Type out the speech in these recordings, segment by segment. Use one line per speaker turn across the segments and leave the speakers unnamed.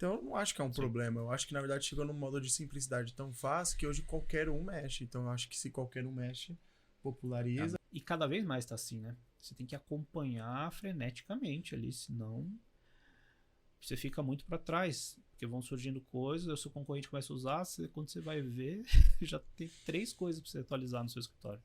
Então eu não acho que é um problema. Eu acho que, na verdade, chegou num modo de simplicidade tão fácil que hoje qualquer um mexe. Então eu acho que se qualquer um mexe, populariza.
E cada vez mais tá assim, né? Você tem que acompanhar freneticamente ali, senão você fica muito para trás. Porque vão surgindo coisas, o seu concorrente começa a usar, quando você vai ver, já tem 3 coisas para você atualizar no seu escritório.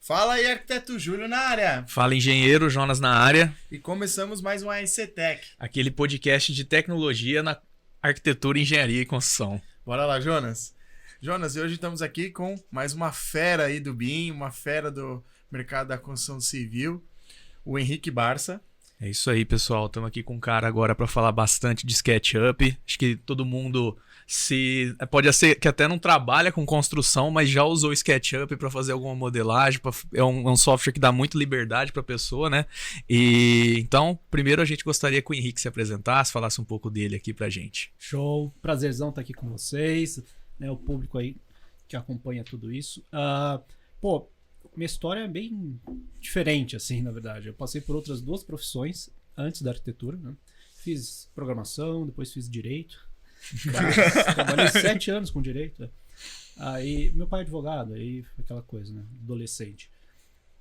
Fala aí, arquiteto Júlio na área.
Fala, engenheiro Jonas na área.
E começamos mais um AEC Tech.
Aquele podcast de tecnologia na arquitetura, engenharia e construção.
Bora lá, Jonas. Jonas, e hoje estamos aqui com mais uma fera aí do BIM, uma fera do mercado da construção civil, o Henrique Barça.
É isso aí, pessoal. Estamos aqui com um cara agora para falar bastante de SketchUp. Acho que todo mundo pode ser que até não trabalha com construção, mas já usou o SketchUp para fazer alguma modelagem. É um software que dá muita liberdade para a pessoa, né? E então, primeiro a gente gostaria que o Henrique se apresentasse, falasse um pouco dele aqui pra gente.
Show, prazerzão estar aqui com vocês, né? O público aí que acompanha tudo isso. Minha história é bem diferente, assim, na verdade. Eu passei por outras 2 profissões antes da arquitetura, né? Fiz programação, depois fiz direito. Trabalhei 7 anos com direito. Né? Aí, meu pai é advogado, aí foi aquela coisa, né? Adolescente.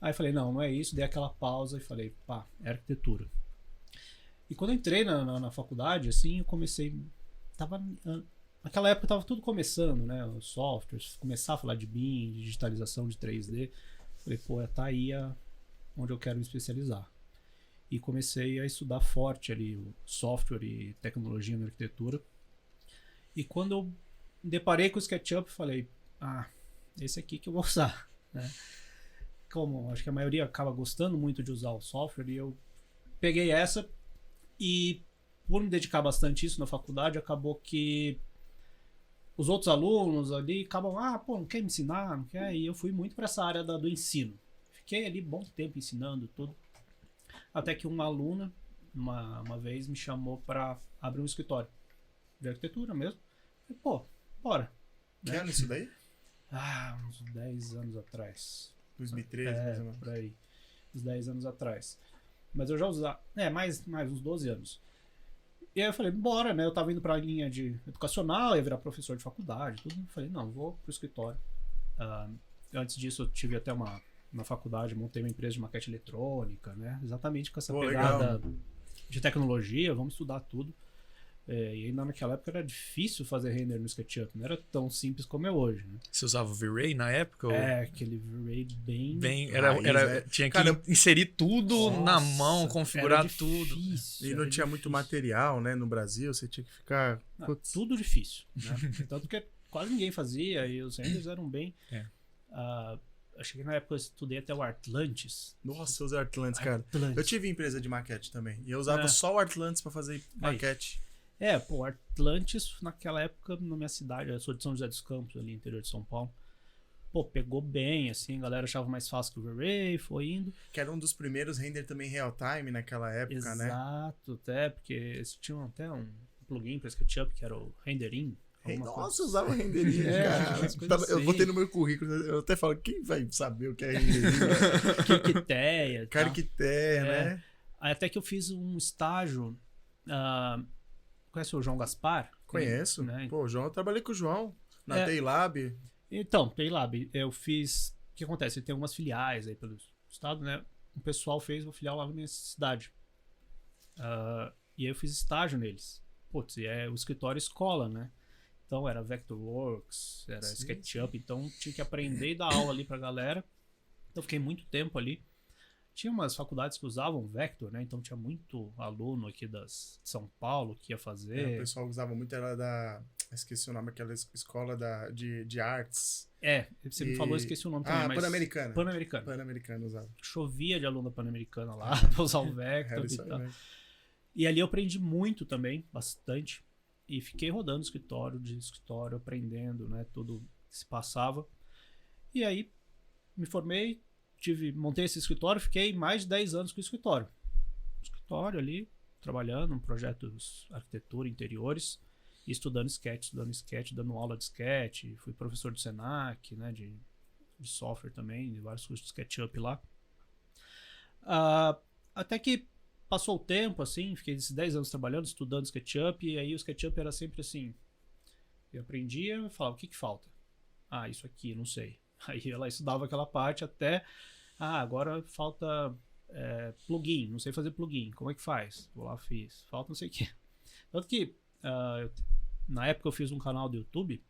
Aí falei, não é isso. Dei aquela pausa e falei, é arquitetura. E quando eu entrei na faculdade, assim, eu comecei... Naquela época tava tudo começando, né? Os softwares, começar a falar de BIM, de digitalização de 3D. Falei, tá aí onde eu quero me especializar. E comecei a estudar forte ali o software e tecnologia na arquitetura. E quando eu me deparei com o SketchUp, falei, esse aqui que eu vou usar, né? Como acho que a maioria acaba gostando muito de usar o software, e eu peguei essa e por me dedicar bastante a isso na faculdade, acabou que os outros alunos ali acabam, não quer me ensinar, não quer, e eu fui muito para essa área do ensino. Fiquei ali bom tempo ensinando tudo, até que uma aluna, uma vez, me chamou para abrir um escritório de arquitetura mesmo. Falei, bora.
Que ano isso daí?
Uns 10 anos atrás.
2013, mais ou menos.
Por aí. Uns 10 anos atrás. Mas eu já usava, mais uns 12 anos. E aí eu falei, bora, né? Eu tava indo pra linha de educacional, ia virar professor de faculdade, tudo. Eu falei, não, vou pro escritório. Antes disso, eu tive até uma faculdade, montei uma empresa de maquete eletrônica, né? Exatamente com essa pegada
legal.
De tecnologia, vamos estudar tudo. E ainda naquela época era difícil fazer render no SketchUp, não era tão simples como é hoje, né?
Você usava o V-Ray na época?
Aquele V-Ray bem...
Tinha que inserir tudo na mão, configurar tudo.
E não tinha muito material, né? No Brasil, você tinha que ficar...
Tudo difícil, né? Tanto que quase ninguém fazia, e os renders eram bem... Acho que na época eu estudei até o Artlantis.
Nossa, eu usei Artlantis, cara. Eu tive empresa de maquete também. E eu usava só o Artlantis pra fazer maquete.
O Artlantis, naquela época, na minha cidade, eu sou de São José dos Campos, ali, interior de São Paulo. Pegou bem, assim, a galera achava mais fácil que o V-Ray, foi indo.
Que era um dos primeiros render também real time naquela época, né?
Exato, até, porque eles tinham até um plugin para SketchUp, que era o Renderin.
Nossa, eu usava Renderin, cara. Eu botei no meu currículo, eu até falo, quem vai saber o que é Renderin?
Arquiteia.
Arquiteia, né?
Até que eu fiz um estágio... Conhece o João Gaspar?
Conheço.
Né?
O João, eu trabalhei com o João na Tailab.
Então, Tailab, eu fiz... O que acontece? Tem algumas filiais aí pelo estado, né? O pessoal fez uma filial lá na minha cidade. E aí eu fiz estágio neles. E é o escritório escola, né? Então era Vectorworks, era SketchUp, então tinha que aprender e dar aula ali pra galera. Então fiquei muito tempo ali. Tinha umas faculdades que usavam Vector, né? Então tinha muito aluno aqui de São Paulo que ia fazer.
O pessoal usava muito, era esqueci o nome, aquela escola de artes.
Você me falou, esqueci o nome também. Mas
Pan-Americana.
Pan-Americana
usava.
Chovia de aluno Pan-Americana lá pra usar o Vector e tal. E ali eu aprendi muito também, bastante. E fiquei rodando escritório, aprendendo, né? Tudo que se passava. E aí me formei. Montei esse escritório, fiquei mais de 10 anos com o escritório. Escritório ali, trabalhando em projetos de arquitetura, interiores, e estudando sketch, dando aula de sketch, fui professor do Senac, né, de de software também, de vários cursos de SketchUp lá. Até que passou o tempo, assim, fiquei esses 10 anos trabalhando, estudando SketchUp, e aí o SketchUp era sempre assim, eu aprendia e falava, o que falta? Isso aqui, não sei. Aí ela estudava aquela parte até, agora falta plugin, não sei fazer plugin, como é que faz? Vou lá, fiz. Falta não sei o que. Tanto que, na época eu fiz um canal do YouTube,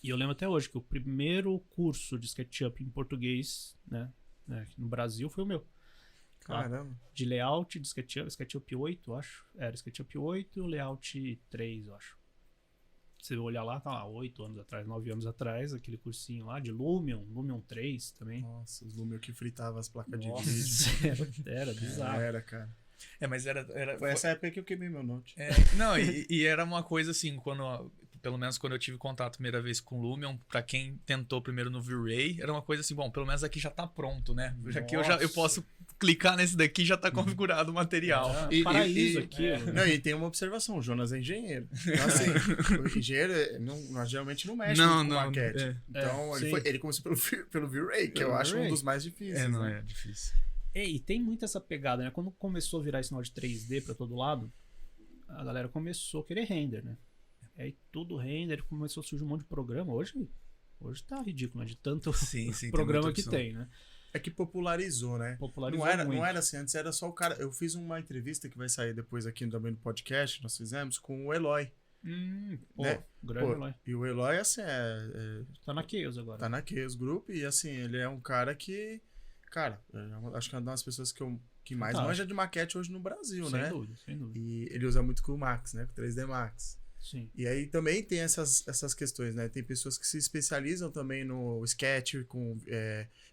e eu lembro até hoje que o primeiro curso de SketchUp em português, né, no Brasil foi o meu.
Caramba.
De layout de SketchUp 8, eu acho. Era SketchUp 8 e layout 3, eu acho. Você olhar lá, tá lá, 8 anos atrás, 9 anos atrás, aquele cursinho lá de Lumion 3 também.
Nossa, os Lumion que fritava as placas
Nossa,
de vídeo.
era bizarro.
Era, cara.
Mas era
Foi essa época que eu queimei meu Note.
Não, e era uma coisa assim, pelo menos quando eu tive contato a primeira vez com o Lumion, pra quem tentou primeiro no V-Ray, era uma coisa assim, bom, pelo menos aqui já tá pronto, né? Já que eu posso clicar nesse daqui, já tá configurado o material.
Paraíso aqui.
Não, e tem uma observação, o Jonas é engenheiro. Então, assim, o engenheiro nós geralmente não mexe com maquete. Então, ele começou pelo V-Ray, que eu acho um dos mais difíceis.
Não é difícil.
E tem muito essa pegada, né? Quando começou a virar esse sinal de 3D pra todo lado, a galera começou a querer render, né? Aí tudo render, começou a surgir um monte de programa. Hoje tá ridículo, né? De tanto programa que tem, né?
É que popularizou, né? Não era assim, antes era só o cara. Eu fiz uma entrevista que vai sair depois aqui também no podcast, nós fizemos, com o Eloy. Né?
Grande Eloy.
E o Eloy, assim,
tá na Chaos agora.
Tá na Chaos Group, e assim, ele é um cara que... Cara, acho que é uma das pessoas que mais manja de maquete hoje no Brasil, né?
Sem dúvida.
E ele usa muito com o Max, né? Com o 3D Max.
Sim.
E aí também tem essas questões, né? Tem pessoas que se especializam também no Sketch com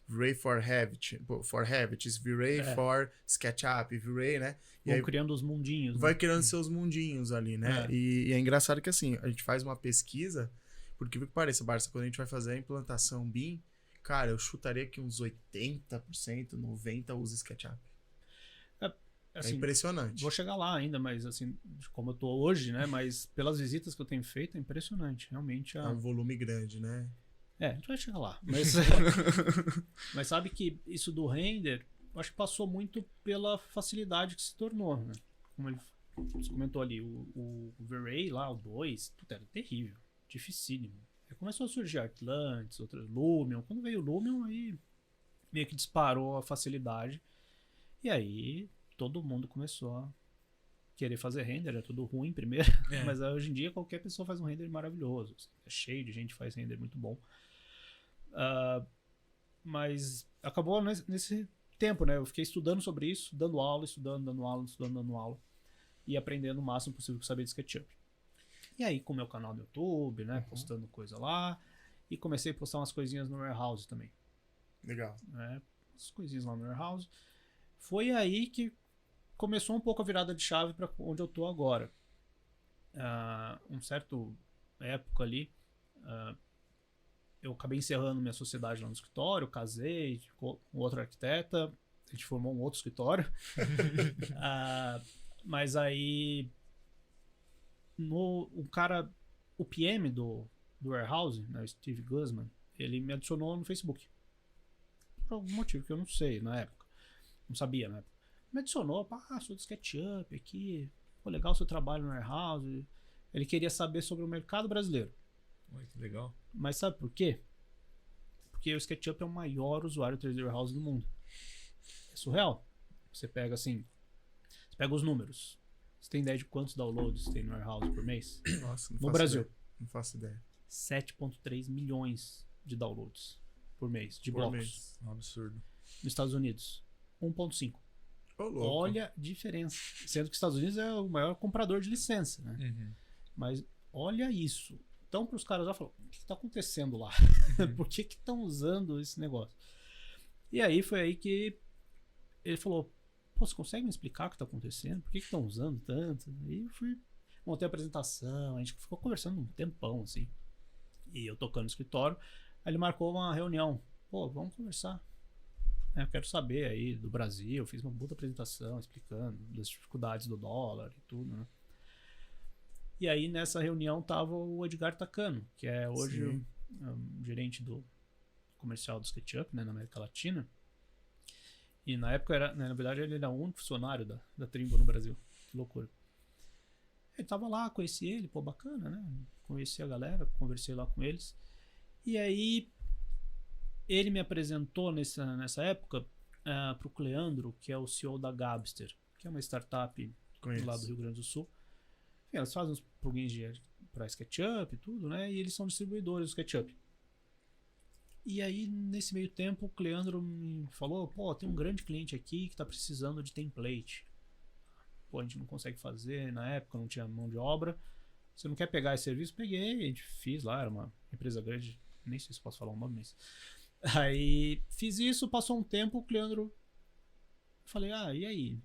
V-Ray for Revit, V-Ray for SketchUp, V-Ray, né? E
vão
aí
criando os mundinhos.
Vai criando seus mundinhos ali, né? E é engraçado que assim, a gente faz uma pesquisa, porque que pareça, Barça, quando a gente vai fazer a implantação BIM, cara, eu chutaria que uns 80%, 90% usa SketchUp.
Assim,
é impressionante.
Vou chegar lá ainda, mas assim, como eu tô hoje, né? Mas pelas visitas que eu tenho feito, é impressionante. Realmente.
É um volume grande, né?
A gente vai chegar lá. Mas sabe que isso do render, eu acho que passou muito pela facilidade que se tornou, né? Como você comentou ali, o V-Ray lá, o 2, era terrível, dificílimo. Aí começou a surgir Atlantis, outras Lumion. Quando veio o Lumion, aí meio que disparou a facilidade. E aí todo mundo começou a querer fazer render. É tudo ruim primeiro. Mas hoje em dia qualquer pessoa faz um render maravilhoso. É cheio de gente que faz render muito bom. Mas acabou nesse tempo, né? Eu fiquei estudando sobre isso, dando aula, dando aula. E aprendendo o máximo possível que sabia de SketchUp. E aí, com o meu canal no YouTube, né? Postando coisa lá. E comecei a postar umas coisinhas no Warehouse também.
Legal.
Né? As coisinhas lá no Warehouse. Foi aí que começou um pouco a virada de chave para onde eu tô agora. Um certo época ali, eu acabei encerrando minha sociedade lá no escritório, casei com outra arquiteta, a gente formou um outro escritório. Mas aí... o PM do Warehouse, né, o Steve Guzman, ele me adicionou no Facebook. Por algum motivo que eu não sei na época. Não sabia na época. Me adicionou, sou do SketchUp aqui, pô, legal o seu trabalho no Warehouse. Ele queria saber sobre o mercado brasileiro.
Oi, que legal.
Mas sabe por quê? Porque o SketchUp é o maior usuário 3D Warehouse do mundo. É surreal. Você pega assim, você pega os números. Você tem ideia de quantos downloads tem no Warehouse por mês?
Nossa,
no Brasil.
Não faço ideia.
7,3 milhões de downloads por mês, de blocos.
Um absurdo.
Nos Estados Unidos, 1,5.
Louco.
Olha a diferença. Sendo que os Estados Unidos é o maior comprador de licença, né?
Uhum.
Mas olha isso. Então, para os caras lá, falam, o que está acontecendo lá? Por que estão usando esse negócio? E aí foi aí que ele falou, pô, você consegue me explicar o que está acontecendo? Por que estão usando tanto? E eu montei a apresentação, a gente ficou conversando um tempão, assim. E eu tocando no escritório, aí ele marcou uma reunião. Pô, vamos conversar. Eu quero saber aí do Brasil, fiz uma puta apresentação explicando das dificuldades do dólar e tudo, né? E aí nessa reunião tava o Edgar Takano, que é hoje o gerente do comercial do SketchUp, né, na América Latina. E na época, na verdade, ele era o único funcionário da Trimble no Brasil. Que loucura. Ele tava lá, conheci ele, pô, bacana, né? Conheci a galera, conversei lá com eles. E aí, ele me apresentou nessa época pro Cleandro, que é o CEO da Gabster, que é uma startup lá do Rio Grande do Sul. Enfim, elas fazem uns plugins para SketchUp e tudo, né? E eles são distribuidores do SketchUp. E aí, nesse meio tempo, o Cleandro me falou, pô, tem um grande cliente aqui que está precisando de template. Pô, a gente não consegue fazer, na época não tinha mão de obra. Você não quer pegar esse serviço? Peguei, a gente fiz lá, era uma empresa grande, nem sei se posso falar o nome, mas... Aí, fiz isso, passou um tempo, o Cleandro... Falei, e aí?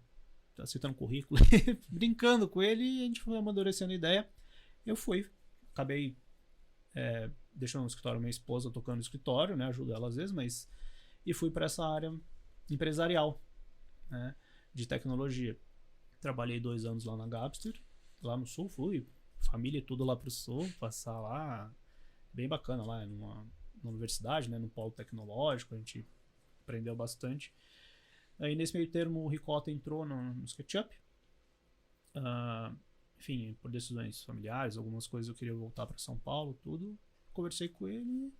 Tá aceitando currículo? Brincando com ele, e a gente foi amadurecendo a ideia. Eu fui, acabei... deixando no escritório minha esposa tocando no escritório, né, ajudo ela às vezes, e fui para essa área empresarial, né, de tecnologia. Trabalhei 2 anos lá na Gabster, lá no sul, fui, família e tudo lá pro sul, passar lá, bem bacana lá, na universidade, né, no polo tecnológico, a gente aprendeu bastante. Aí nesse meio termo o Ricota entrou no SketchUp, enfim, por decisões familiares, algumas coisas eu queria voltar para São Paulo, tudo. Conversei com ele e,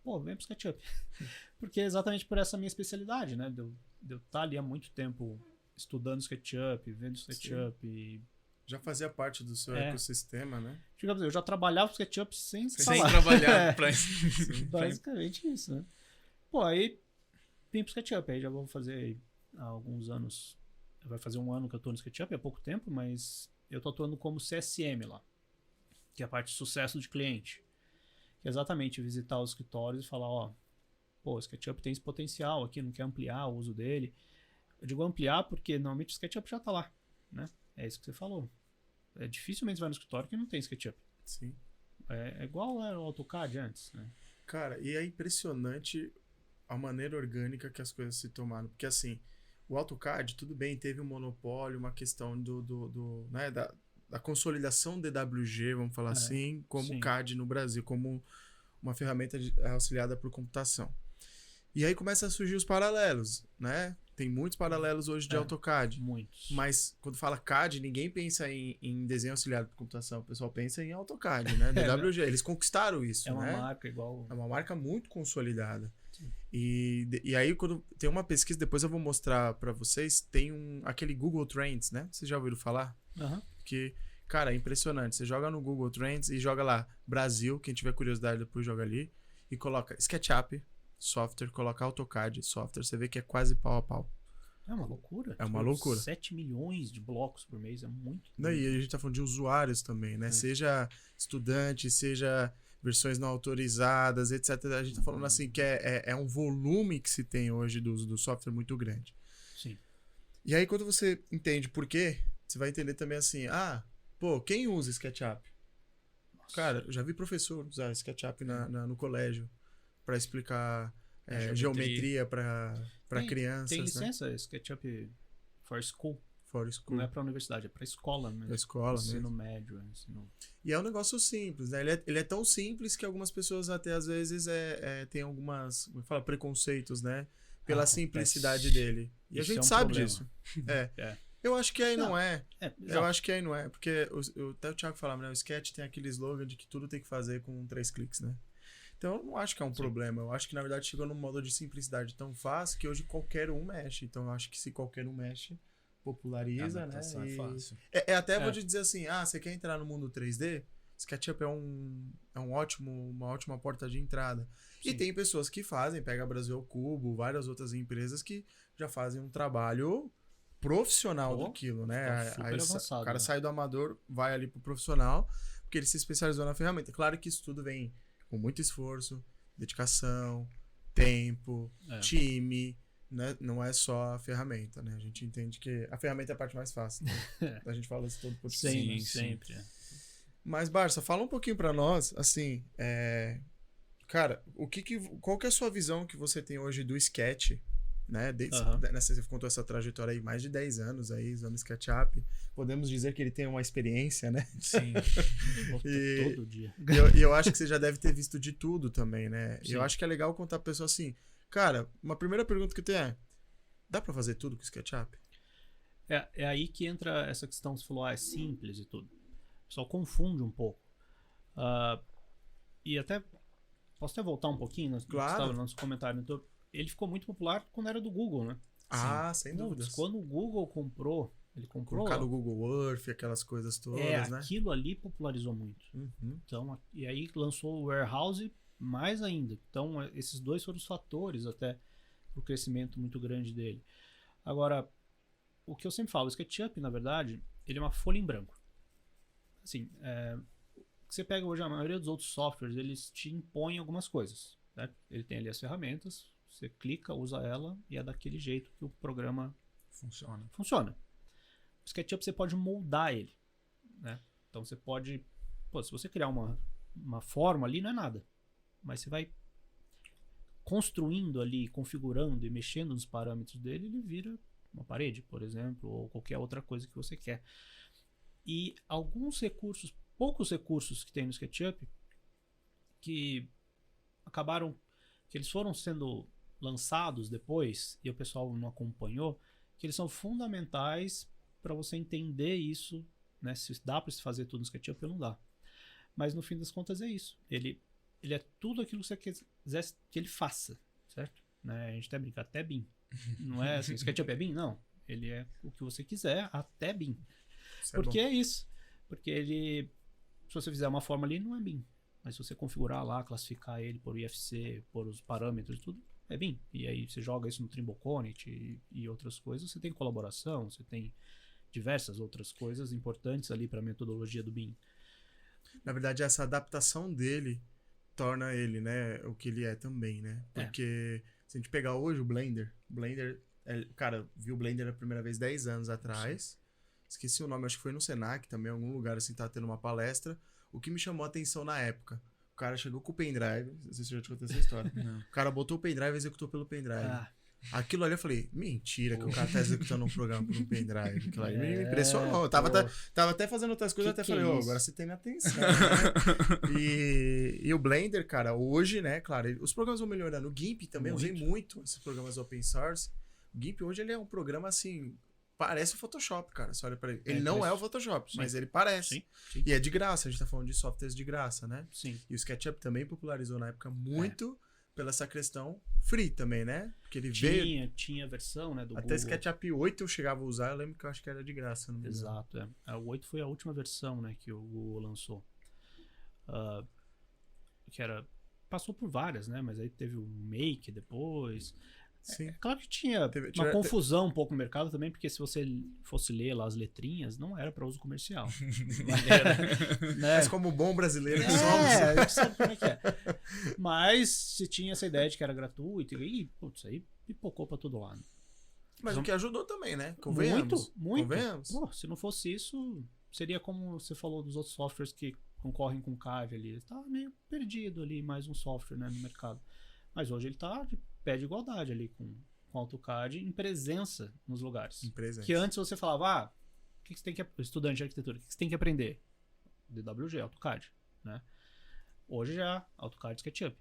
pô, vem pro SketchUp. Porque é exatamente por essa minha especialidade, né? De eu estar ali há muito tempo estudando SketchUp, vendo SketchUp. E...
Já fazia parte do seu ecossistema, né?
Digamos, eu já trabalhava com SketchUp sem
trabalhar pra
basicamente isso, né? Pô, aí vim pro SketchUp. Aí já vou fazer há alguns anos. Vai fazer 1 ano que eu tô no SketchUp, há pouco tempo, mas eu tô atuando como CSM lá. Que é a parte de sucesso de cliente. Que é exatamente visitar os escritórios e falar, pô, o SketchUp tem esse potencial aqui, não quer ampliar o uso dele. Eu digo ampliar porque normalmente o SketchUp já tá lá, né? É isso que você falou. Dificilmente você vai no escritório que não tem SketchUp.
Sim.
É igual era o AutoCAD antes, né?
Cara, e é impressionante a maneira orgânica que as coisas se tomaram. Porque assim, o AutoCAD, tudo bem, teve um monopólio, uma questão né, da consolidação DWG, vamos falar assim, como CAD no Brasil, como uma ferramenta auxiliada por computação. E aí começam a surgir os paralelos, né? Tem muitos paralelos hoje de AutoCAD.
Muitos.
Mas quando fala CAD, ninguém pensa em desenho auxiliado por computação. O pessoal pensa em AutoCAD, né? DWG. Eles conquistaram isso,
né?
né?
É uma marca igual...
É uma marca muito consolidada. E aí, quando tem uma pesquisa, depois eu vou mostrar para vocês, tem aquele Google Trends, né? Vocês já ouviram falar? Que... Cara, é impressionante. Você joga no Google Trends e joga lá Brasil, quem tiver curiosidade depois joga ali, e coloca SketchUp, software, coloca AutoCAD, software, você vê que é quase pau a pau.
É uma loucura.
É uma loucura.
7 milhões de blocos por mês, é muito.
Não, e a gente tá falando de usuários também, né? Seja estudante, seja versões não autorizadas, etc. A gente tá falando assim que é um volume que se tem hoje do software muito grande.
Sim.
E aí quando você entende por quê, você vai entender também assim, pô, quem usa SketchUp? Nossa. Cara, eu já vi professor usar SketchUp no colégio para explicar geometria para crianças.
Tem licença, né? SketchUp for School. Não é para universidade, é para escola mesmo.
Para escola
ensino
mesmo.
médio. Ensino...
E é um negócio simples, né? Ele é tão simples que algumas pessoas até às vezes têm algumas, como fala, preconceitos, né? Pela simplicidade dele. E a gente sabe disso. Eu acho que aí não é. Eu acho que aí não é. Porque até o Thiago falava, né? O Sketch tem aquele slogan de que tudo tem que fazer com 3 cliques, né? Então eu não acho que é um problema. Eu acho que na verdade chegou num modo de simplicidade tão fácil que hoje qualquer um mexe. Então eu acho que se qualquer um mexe, populariza, né?
É fácil.
Vou te dizer assim, você quer entrar no mundo 3D? SketchUp é uma ótima porta de entrada. Sim. E tem pessoas que pega Brasil ao Cubo, várias outras empresas que já fazem um trabalho profissional daquilo, né?
Aí avançado,
o cara
né?
sai do amador, vai ali pro profissional, porque ele se especializou na ferramenta. Claro que isso tudo vem com muito esforço, dedicação, tempo, time, né? Não é só a ferramenta, né? A gente entende que a ferramenta é a parte mais fácil, né? A gente fala isso todo por
Sim, sempre.
Mas, Barça, fala um pouquinho pra nós, assim, cara, qual que é a sua visão que você tem hoje do Sketch né? Você contou essa trajetória aí, mais de 10 anos aí, usando SketchUp. Podemos dizer que ele tem uma experiência, né?
Sim.
Todo dia.
E eu acho que você já deve ter visto de tudo também, né? E
Sim.
eu acho que é legal contar pra pessoa assim, cara, uma primeira pergunta que eu tenho é, dá pra fazer tudo com SketchUp?
É aí que entra essa questão que você falou, é simples e tudo. O pessoal confunde um pouco. E até, posso até voltar um pouquinho, no que estava no nosso comentário. Então, ele ficou muito popular quando era do Google, né?
Sem dúvidas.
Quando o Google comprou, ele comprou...
Colocar no Google Earth, aquelas coisas todas, né?
Aquilo ali popularizou muito. Então, e aí lançou o Warehouse mais ainda. Então, esses dois foram os fatores até para o crescimento muito grande dele. Agora, o que eu sempre falo, o SketchUp, na verdade, ele é uma folha em branco. Assim, você pega hoje a maioria dos outros softwares, eles te impõem algumas coisas. Né? Ele tem ali as ferramentas, você clica, usa ela e é daquele jeito que o programa funciona. O SketchUp você pode moldar ele. Né? Então você pode... se você criar uma forma ali, não é nada. Mas você vai construindo ali, configurando e mexendo nos parâmetros dele, ele vira uma parede, por exemplo, ou qualquer outra coisa que você quer. E alguns recursos, poucos recursos que tem no SketchUp, que acabaram, que eles foram sendo lançados depois, e o pessoal não acompanhou, que eles são fundamentais para você entender isso, né? Se dá para se fazer tudo no SketchUp ou não dá. Mas no fim das contas é isso. Ele é tudo aquilo que você quiser que ele faça, certo? Né? A gente até brinca, até BIM. Não é assim, SketchUp é BIM? Não. Ele é o que você quiser, até BIM. Porque é isso. Porque ele, se você fizer uma forma ali, não é BIM. Mas se você configurar lá, classificar ele por IFC, por os parâmetros e tudo, é BIM. E aí você joga isso no Trimble Connect e outras coisas, você tem colaboração, você tem diversas outras coisas importantes ali para a metodologia do BIM.
Na verdade, essa adaptação dele torna ele, né, o que ele é também, né? Porque se a gente pegar hoje o Blender, cara, vi o Blender a primeira vez 10 anos atrás. Sim. Esqueci o nome, acho que foi no Senac também, em algum lugar assim, tava tendo uma palestra. O que me chamou a atenção na época, o cara chegou com o pendrive, não sei se eu já te contei essa história. O cara botou o pendrive e executou pelo pendrive. Aquilo ali eu falei, mentira que o cara tá executando um programa por um pendrive. Aquilo ali me impressionou. Eu tava até fazendo outras coisas, até falei, agora você tem minha atenção. Né? E o Blender, cara, hoje, né, claro, os programas vão melhorando. O GIMP também, eu usei muito esses programas open source. O GIMP hoje ele é um programa assim, parece o Photoshop, cara. Você olha pra ele. Ele não é o Photoshop, mas ele parece. Sim. E é de graça, a gente tá falando de softwares de graça, né?
Sim.
E o SketchUp também popularizou na época muito pela essa questão free também, né? Porque ele
tinha a versão, né, do
até
Google.
SketchUp 8 eu chegava a usar, eu lembro que eu acho que era de graça. Não me engano.
Exato, O 8 foi a última versão, né, que o Google lançou. Que era... Passou por várias, né? Mas aí teve o Make depois...
Sim.
Claro que tinha uma confusão um pouco no mercado também, porque se você fosse ler lá as letrinhas, não era para uso comercial.
Né? Mas como bom brasileiro que somos.
Sabe como é que é. Mas se tinha essa ideia de que era gratuito, e putz, aí pipocou para todo lado.
Mas o que ajudou também, né? Convenhamos.
Muito.
Convenhamos.
Pô, se não fosse isso, seria como você falou dos outros softwares que concorrem com o CAD ali. Ele tá meio perdido ali, mais um software, né, no mercado. Mas hoje ele tá de pé de igualdade ali com AutoCAD em presença nos lugares. Que antes você falava, o que você tem que... Estudante de arquitetura, o que você tem que aprender? DWG, AutoCAD, né? Hoje já, AutoCAD, SketchUp.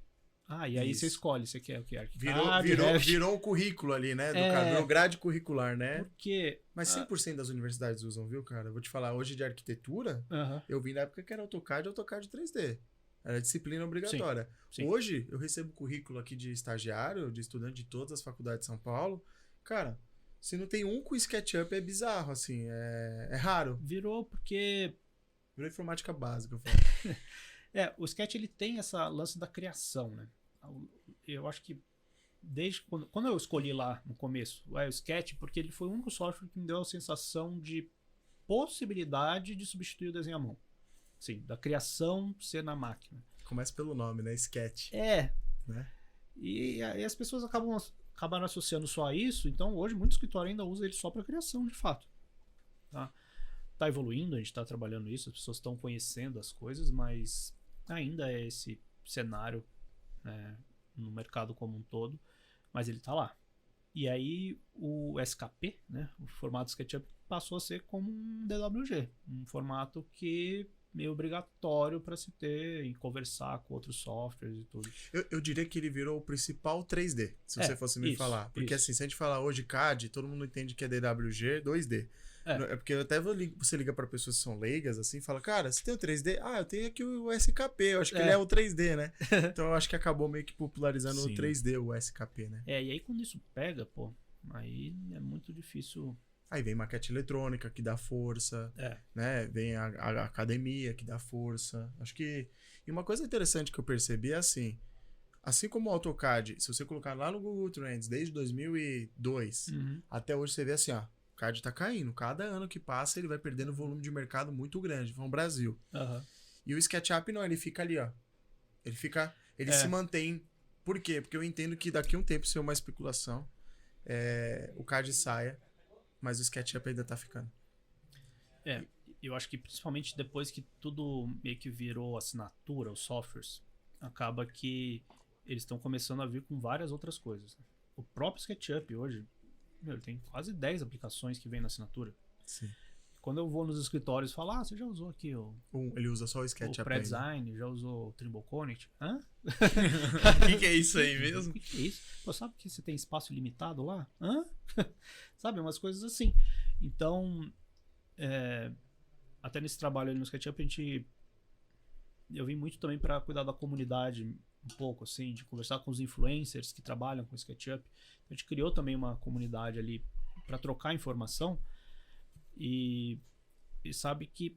E aí você escolhe, você quer o que?
Virou um currículo ali, né? Virou grade curricular, né?
Porque...
Mas 100% das universidades usam, viu, cara? Eu vou te falar, hoje de arquitetura, eu vi na época que era AutoCAD e AutoCAD 3D. Era disciplina obrigatória.
Sim.
Hoje, eu recebo currículo aqui de estagiário, de estudante de todas as faculdades de São Paulo. Cara, se não tem um com SketchUp, é bizarro, assim. É raro.
Virou porque...
Virou informática básica, eu falo.
O Sketch, ele tem essa lance da criação, né? Eu acho que desde quando eu escolhi lá no começo o Sketch, porque ele foi o único software que me deu a sensação de possibilidade de substituir o desenho à mão. Sim, da criação ser na máquina.
Começa pelo nome, né? Sketch.
Né? E as pessoas acabaram associando só a isso, então hoje muito escritório ainda usa ele só para criação, de fato. Tá evoluindo, a gente está trabalhando isso, as pessoas estão conhecendo as coisas, mas ainda é esse cenário, né, no mercado como um todo, mas ele está lá. E aí o SKP, né, o formato SketchUp, passou a ser como um DWG, um formato que meio obrigatório para se ter e conversar com outros softwares e tudo.
Eu diria que ele virou o principal 3D, se você fosse me falar. Porque assim, se a gente falar hoje CAD, todo mundo entende que é DWG, 2D. É porque até você liga para pessoas que são leigas, assim, e fala, cara, você tem o 3D? Ah, eu tenho aqui o SKP, eu acho que ele é o 3D, né? Então eu acho que acabou meio que popularizando o 3D, o SKP, né?
E aí quando isso pega, pô, aí é muito difícil.
Aí vem maquete eletrônica, que dá força, né? Vem a academia, que dá força. Acho que... E uma coisa interessante que eu percebi é assim como o AutoCAD, se você colocar lá no Google Trends, desde 2002, até hoje você vê assim, ó, o CAD tá caindo. Cada ano que passa, ele vai perdendo volume de mercado muito grande, no Brasil. E o SketchUp não, ele fica ali, ó. Ele se mantém. Por quê? Porque eu entendo que daqui a um tempo, se é uma especulação, o CAD saia, mas o SketchUp ainda tá ficando.
Eu acho que principalmente depois que tudo meio que virou assinatura, os softwares, acaba que eles estão começando a vir com várias outras coisas. O próprio SketchUp hoje, ele tem quase 10 aplicações que vem na assinatura.
Sim.
Quando eu vou nos escritórios e falo, você já usou aqui
ele usa só o SketchUp.
O pré-design, já usou o Trimble Connect? Hã?
O que é isso aí mesmo?
O que é isso? Pô, sabe que você tem espaço limitado lá? Hã? Sabe, umas coisas assim. Então, até nesse trabalho ali no SketchUp, eu vim muito também para cuidar da comunidade um pouco, assim, de conversar com os influencers que trabalham com SketchUp. Então, a gente criou também uma comunidade ali para trocar informação e sabe que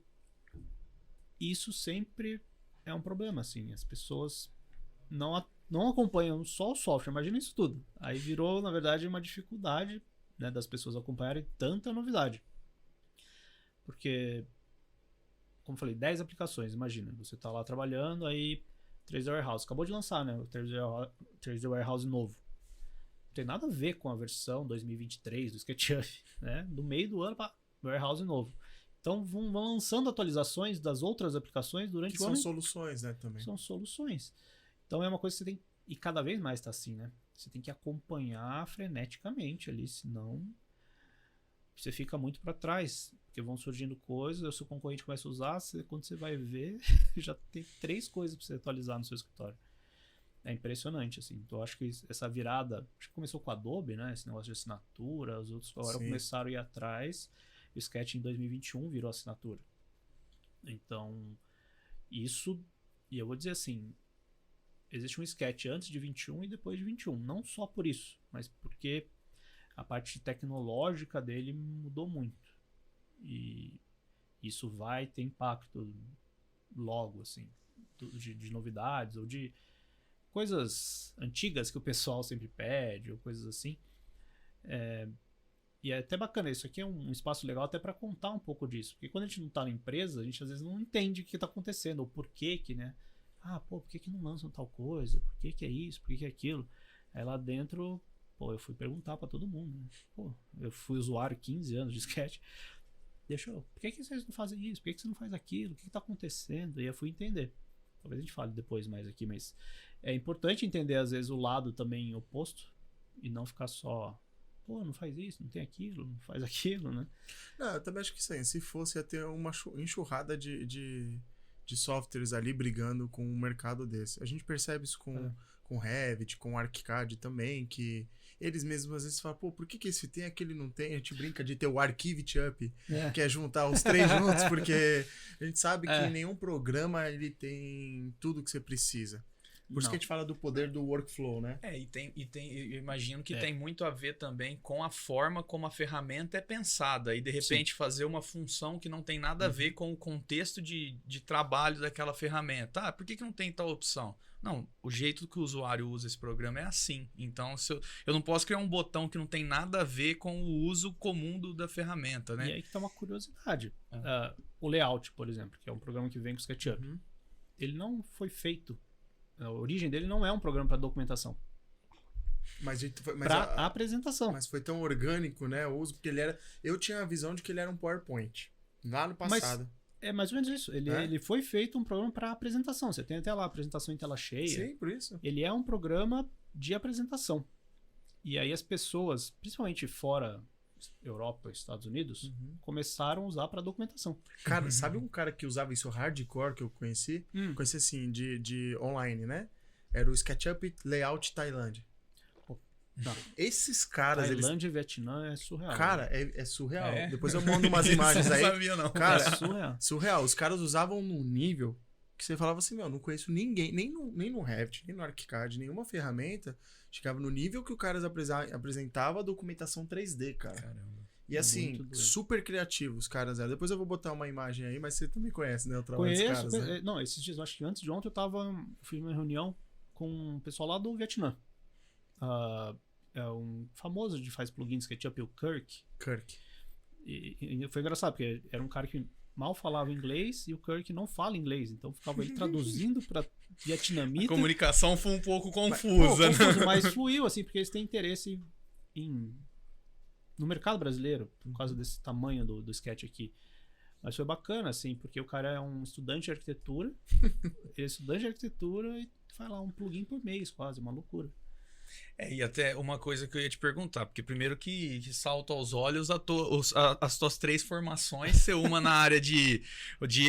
isso sempre é um problema, assim. As pessoas não acompanham só o software, imagina isso tudo. Aí virou, na verdade, uma dificuldade, né, das pessoas acompanharem tanta novidade. Porque, como eu falei, 10 aplicações, imagina. Você tá lá trabalhando, aí 3D Warehouse. Acabou de lançar, né? O 3D Warehouse novo. Não tem nada a ver com a versão 2023 do SketchUp, né? Do meio do ano para Warehouse novo. Então vão lançando atualizações das outras aplicações durante o ano.
São soluções, né, também.
São soluções. Então é uma coisa que você tem... E cada vez mais tá assim, né? Você tem que acompanhar freneticamente ali, senão você fica muito para trás. Porque vão surgindo coisas, o seu concorrente começa a usar, quando você vai ver, já tem 3 coisas para você atualizar no seu escritório. É impressionante, assim. Então, eu acho que essa virada... Acho que começou com a Adobe, né? Esse negócio de assinatura. Os outros agora começaram a ir atrás. O Sketch em 2021 virou assinatura. Então, isso... E eu vou dizer assim... Existe um Sketch antes de 21 e depois de 21. Não só por isso, mas porque a parte tecnológica dele mudou muito. E isso vai ter impacto logo, assim, de novidades ou de coisas antigas que o pessoal sempre pede ou coisas assim. E é até bacana, isso aqui é um espaço legal até para contar um pouco disso. Porque quando a gente não tá na empresa, a gente às vezes não entende o que tá acontecendo ou por que que, né? Por que não lançam tal coisa? Por que é isso? Por que é aquilo? Aí lá dentro, eu fui perguntar para todo mundo, né? Eu fui usuário 15 anos de Sketch. Por que vocês não fazem isso? Por que você não faz aquilo? O que está acontecendo? E eu fui entender. Talvez a gente fale depois mais aqui, mas é importante entender às vezes o lado também oposto e não ficar só, não faz isso, não tem aquilo, não faz aquilo, né?
Não, eu também acho que sim. Se fosse, ia ter uma enxurrada de softwares ali brigando com um mercado desse. A gente percebe isso com Revit, com ArchiCAD também, que eles mesmos às vezes falam, por que esse tem, aquele não tem? A gente brinca de ter o ArchiVitUp, que é juntar os 3 juntos, porque a gente sabe que nenhum programa ele tem tudo que você precisa. Por isso que a gente fala do poder do workflow, né?
Eu imagino que tem muito a ver também com a forma como a ferramenta é pensada. E de repente fazer uma função que não tem nada a ver com o contexto de trabalho daquela ferramenta. Por que não tem tal opção? Não, o jeito que o usuário usa esse programa é assim. Então, eu não posso criar um botão que não tem nada a ver com o uso comum da ferramenta, né?
E aí que tá uma curiosidade. O Layout, por exemplo, que é um programa que vem com o SketchUp. Ele não foi feito... A origem dele não é um programa para documentação. Para apresentação.
Mas foi tão orgânico, né? O uso, porque ele era... Eu tinha a visão de que ele era um PowerPoint. Lá no passado.
É mais ou menos isso. Ele foi feito um programa para apresentação. Você tem até lá a apresentação em tela cheia.
Sim, por isso.
Ele é um programa de apresentação. E aí as pessoas, principalmente fora Europa, Estados Unidos, começaram a usar para documentação.
Cara, sabe um cara que usava isso hardcore que eu conheci? Conheci assim, de online, né? Era o SketchUp Layout Thailand.
Não.
Esses caras,
Tailândia e Vietnã é surreal.
Cara, é surreal. Depois eu mando umas imagens aí.
Eu não sabia, não.
Cara,
é surreal.
Surreal. Os caras usavam num nível que você falava assim, meu, não conheço ninguém, nem no Revit, nem no ArchiCAD, nenhuma ferramenta. Chegava no nível que o cara apresentava a documentação 3D, cara.
Caramba.
E assim, super criativos os caras eram. Depois eu vou botar uma imagem aí, mas você também conhece, né? O trabalho dos caras, né?
Não, esses dias, acho que antes de ontem eu fiz uma reunião com o pessoal lá do Vietnã. É um famoso de faz plugins SketchUp, o Kirk. E foi engraçado, porque era um cara que mal falava inglês e o Kirk não fala inglês. Então ficava ele traduzindo para vietnamita.
A comunicação foi um pouco confusa, né?
Mas fluiu, assim, porque eles têm interesse no mercado brasileiro, por causa desse tamanho do sketch aqui. Mas foi bacana, assim, porque o cara é um estudante de arquitetura. Ele é estudante de arquitetura e faz lá um plugin por mês, quase, uma loucura.
E até uma coisa que eu ia te perguntar, porque primeiro que salta aos olhos as tuas 3 formações, ser uma na área de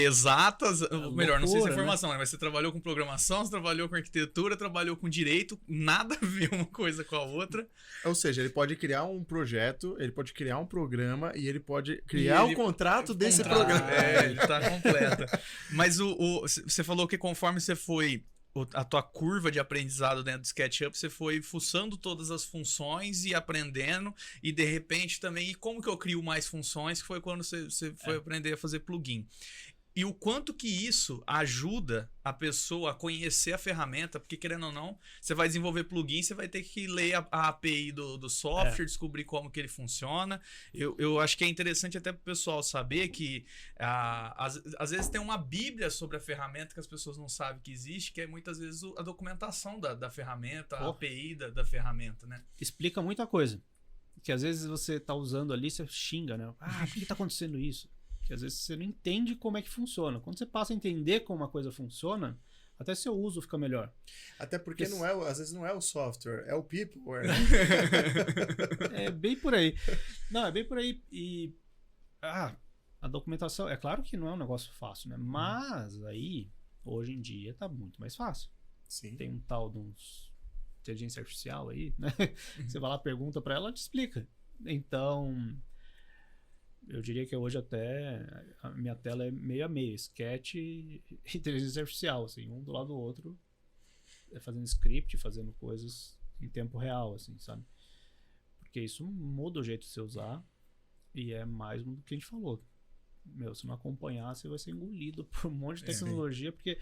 exatas, melhor, não sei se é formação, né? Mas você trabalhou com programação, você trabalhou com arquitetura, trabalhou com direito, nada a ver uma coisa com a outra.
Ou seja, ele pode criar um projeto, ele pode criar um programa e ele pode criar o contrato desse programa.
Ele tá completa. Mas você falou que conforme você foi a tua curva de aprendizado dentro do SketchUp, você foi fuçando todas as funções e aprendendo, e de repente também, e como que eu crio mais funções, que foi quando você foi aprender a fazer plugin. E o quanto que isso ajuda a pessoa a conhecer a ferramenta, porque querendo ou não, você vai desenvolver plugin, você vai ter que ler a API do software, descobrir como que ele funciona. Eu acho que é interessante até para o pessoal saber que às vezes tem uma bíblia sobre a ferramenta que as pessoas não sabem que existe, que é muitas vezes a documentação da ferramenta, a API da ferramenta, né?
Explica muita coisa. Que às vezes você está usando ali, você xinga, né? Por que está acontecendo isso? Que às vezes você não entende como é que funciona. Quando você passa a entender como uma coisa funciona, até seu uso fica melhor.
Até porque às vezes não é o software, é o people.
É bem por aí. Não, é bem por aí. E a documentação, é claro que não é um negócio fácil, né? Mas aí, hoje em dia, tá muito mais fácil.
Sim.
Tem um tal de inteligência artificial aí, né? Você vai lá, pergunta pra ela, ela te explica. Então, eu diria que hoje até a minha tela é meio a meio, sketch e inteligência artificial, assim, um do lado do outro, fazendo script, fazendo coisas em tempo real, assim, sabe? Porque isso muda o jeito de você usar e é mais do que a gente falou. Se não acompanhar, você vai ser engolido por um monte de tecnologia, porque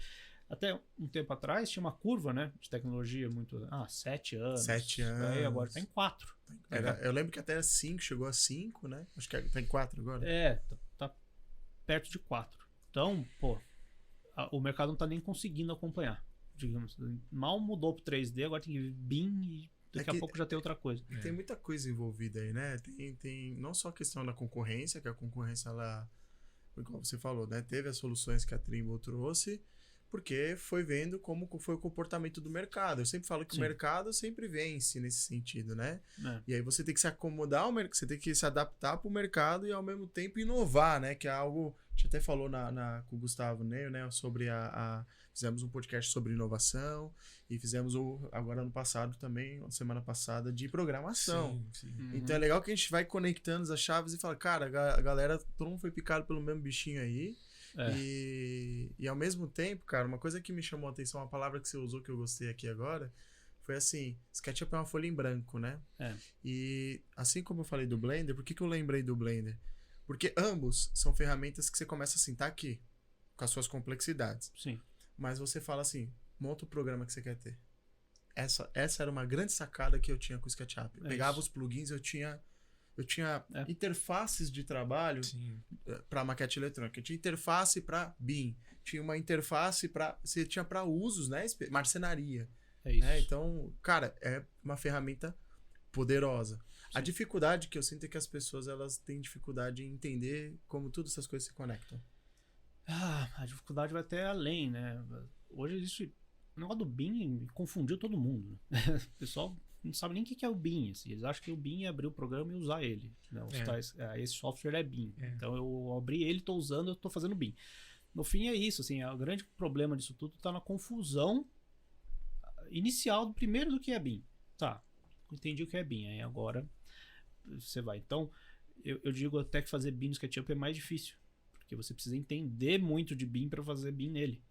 até um tempo atrás tinha uma curva, né, de tecnologia muito... 7 anos.
7 anos.
Aí agora tá em 4.
Eu lembro que até 5, chegou a 5, né? Acho que tá em 4 agora.
Tá perto de 4. Então, o mercado não tá nem conseguindo acompanhar. Digamos, mal mudou pro 3D, agora tem BIM e daqui a pouco já tem outra coisa.
Tem muita coisa envolvida aí, né? Tem não só a questão da concorrência, que a concorrência, ela, como você falou, né? Teve as soluções que a Trimble trouxe, porque foi vendo como foi o comportamento do mercado. Eu sempre falo que o mercado sempre vence nesse sentido, né? E aí você tem que se acomodar ao mercado, você tem que se adaptar para o mercado e ao mesmo tempo inovar, né? Que é algo, a gente até falou com o Gustavo Neio, né? Sobre fizemos um podcast sobre inovação e fizemos agora ano passado também, semana passada, de programação.
Sim.
Então é legal que a gente vai conectando as chaves e fala, cara, a galera, todo mundo foi picado pelo mesmo bichinho aí. E ao mesmo tempo, cara, uma coisa que me chamou a atenção, uma palavra que você usou que eu gostei aqui agora, foi assim, SketchUp é uma folha em branco, né? E assim como eu falei do Blender, por que eu lembrei do Blender? Porque ambos são ferramentas que você começa assim, tá aqui, com as suas complexidades.
Sim.
Mas você fala assim, monta o programa que você quer ter. Essa era uma grande sacada que eu tinha com o SketchUp. Eu pegava os plugins, eu tinha interfaces de trabalho para maquete eletrônica. Tinha interface para BIM. Tinha uma interface você tinha para usos, né? Marcenaria.
É isso.
Então, cara, é uma ferramenta poderosa. Sim. A dificuldade que eu sinto é que as pessoas elas têm dificuldade em entender como todas essas coisas se conectam.
A dificuldade vai até além, né? Hoje existe... O negócio do BIM confundiu todo mundo. O pessoal não sabem nem o que é o Beam. Assim. Eles acham que o Beam é abrir o programa e usar ele. Não, esse software é Beam. Então eu abri ele, estou usando, eu estou fazendo Beam. No fim é isso. Assim, o grande problema disso tudo está na confusão inicial primeiro do que é Beam. Tá, entendi o que é Beam. Aí agora você vai. Então, eu digo até que fazer Beam no SketchUp é mais difícil. Porque você precisa entender muito de Beam para fazer Beam nele.